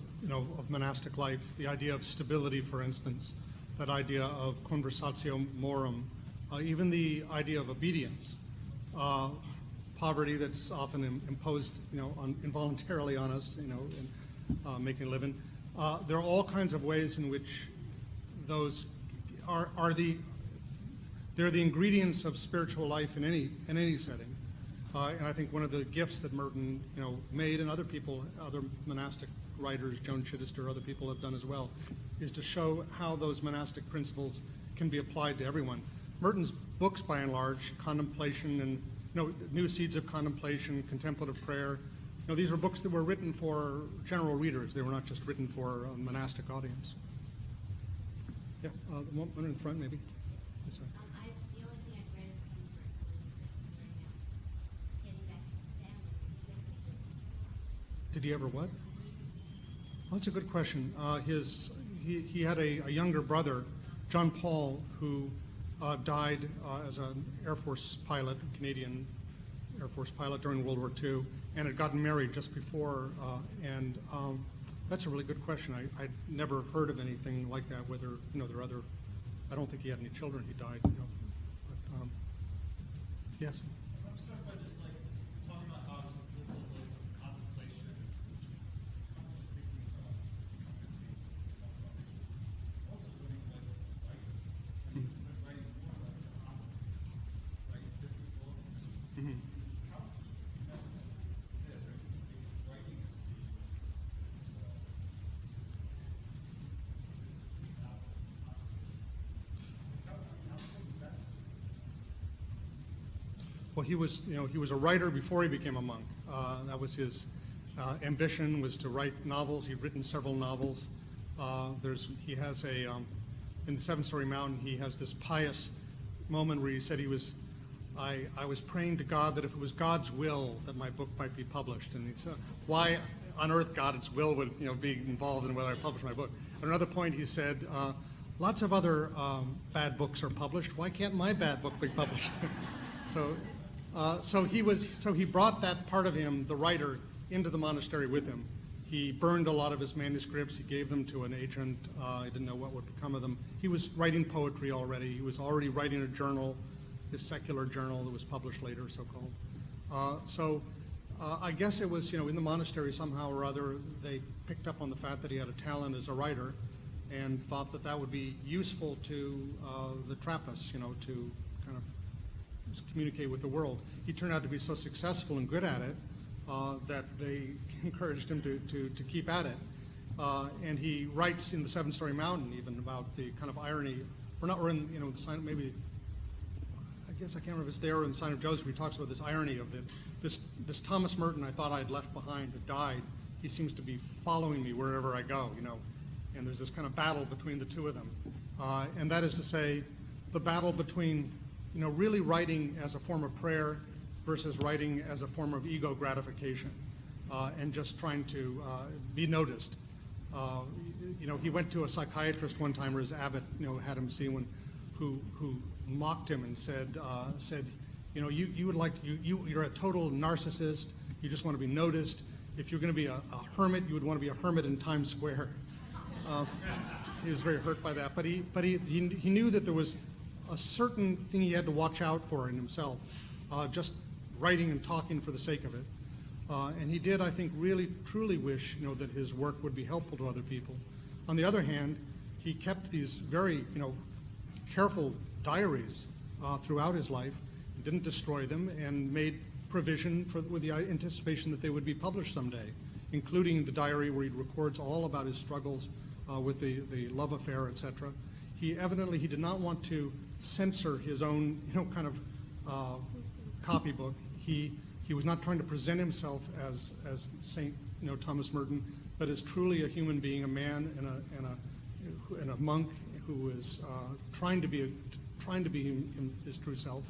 monastic life, the idea of stability, for instance, that idea of conversatio morum, even the idea of obedience, poverty that's often imposed, involuntarily on us, in making a living. There are all kinds of ways in which those they're the ingredients of spiritual life in any setting. And I think one of the gifts that Merton, made, and other monastic writers, Joan Chittister, other people have done as well, is to show how those monastic principles can be applied to everyone. Merton's books, by and large, contemplation and New Seeds of Contemplation, Contemplative Prayer, these were books that were written for general readers. They were not just written for a monastic audience. Yeah, one in front, maybe. Yes, sir. The only thing I've read of Thomas Merton was the story about getting back to his family. Did he ever what? Well, that's a good question. He had a younger brother, John Paul, who died as an Air Force pilot, Canadian Air Force pilot during World War II, and had gotten married just before. That's a really good question. I'd never heard of anything like that. Whether there are other, I don't think he had any children. He died. But, yes. I'm struck by this, talking about how he's lived a life of contemplation, constantly thinking about also living like a writer. And he's been writing more or less constantly, writing different books. Mm-hmm. How that was this, I think writing is Well, he was a writer before he became a monk. That was his ambition, was to write novels. He'd written several novels. He has in the Seven Story Mountain, he has this pious moment where he said I was praying to God that if it was God's will that my book might be published. And he said, why on earth God's will would be involved in whether I publish my book? At another point he said, lots of other bad books are published. Why can't my bad book be published? So he brought that part of him, the writer, into the monastery with him. He burned a lot of his manuscripts. He gave them to an agent. He didn't know what would become of them. He was writing poetry already. He was already writing a journal, his secular journal that was published later, so-called. I guess it was, in the monastery somehow or other, they picked up on the fact that he had a talent as a writer and thought that would be useful to the Trappists, to kind of communicate with the world. He turned out to be so successful and good at it that they encouraged him to keep at it. And he writes in the Seven Story Mountain even about the kind of irony. We're in the sign, maybe, I guess I can't remember if it's there or in the Sign of Joseph. He talks about this irony of this Thomas Merton I thought I'd left behind had died. He seems to be following me wherever I go, and there's this kind of battle between the two of them. And that is to say, the battle between really writing as a form of prayer versus writing as a form of ego gratification, and just trying to be noticed. He went to a psychiatrist one time, or his abbot, had him see one, who mocked him and said, you're a total narcissist. You just want to be noticed. If you're going to be a hermit, you would want to be a hermit in Times Square. He was very hurt by that, but he knew that there was a certain thing he had to watch out for in himself, just writing and talking for the sake of it. And he did, I think, really truly wish, that his work would be helpful to other people. On the other hand, he kept these very, careful diaries throughout his life, didn't destroy them, and made provision with the anticipation that they would be published someday, including the diary where he records all about his struggles with the love affair, etc. He did not want to censor his own, kind of copybook. He was not trying to present himself as Saint, Thomas Merton, but as truly a human being, a man and a monk who is trying to be his true self.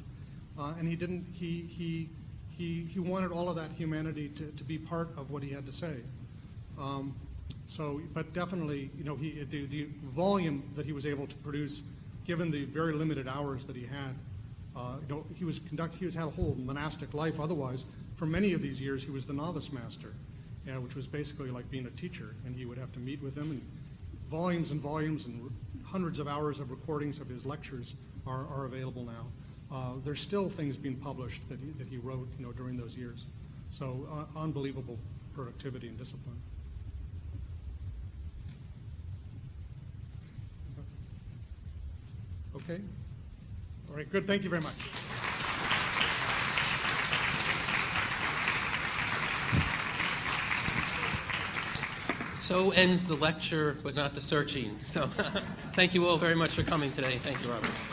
And he didn't. He wanted all of that humanity to be part of what he had to say. But definitely, the volume that he was able to produce, given the very limited hours that he had, he had a whole monastic life. Otherwise, for many of these years, he was the novice master. which was basically like being a teacher, and he would have to meet with them, and volumes and volumes and hundreds of hours of recordings of his lectures are available now. There's still things being published that he wrote, during those years. So unbelievable productivity and discipline. Okay. All right, good. Thank you very much. So ends the lecture, but not the searching. So thank you all very much for coming today. Thank you, Robert.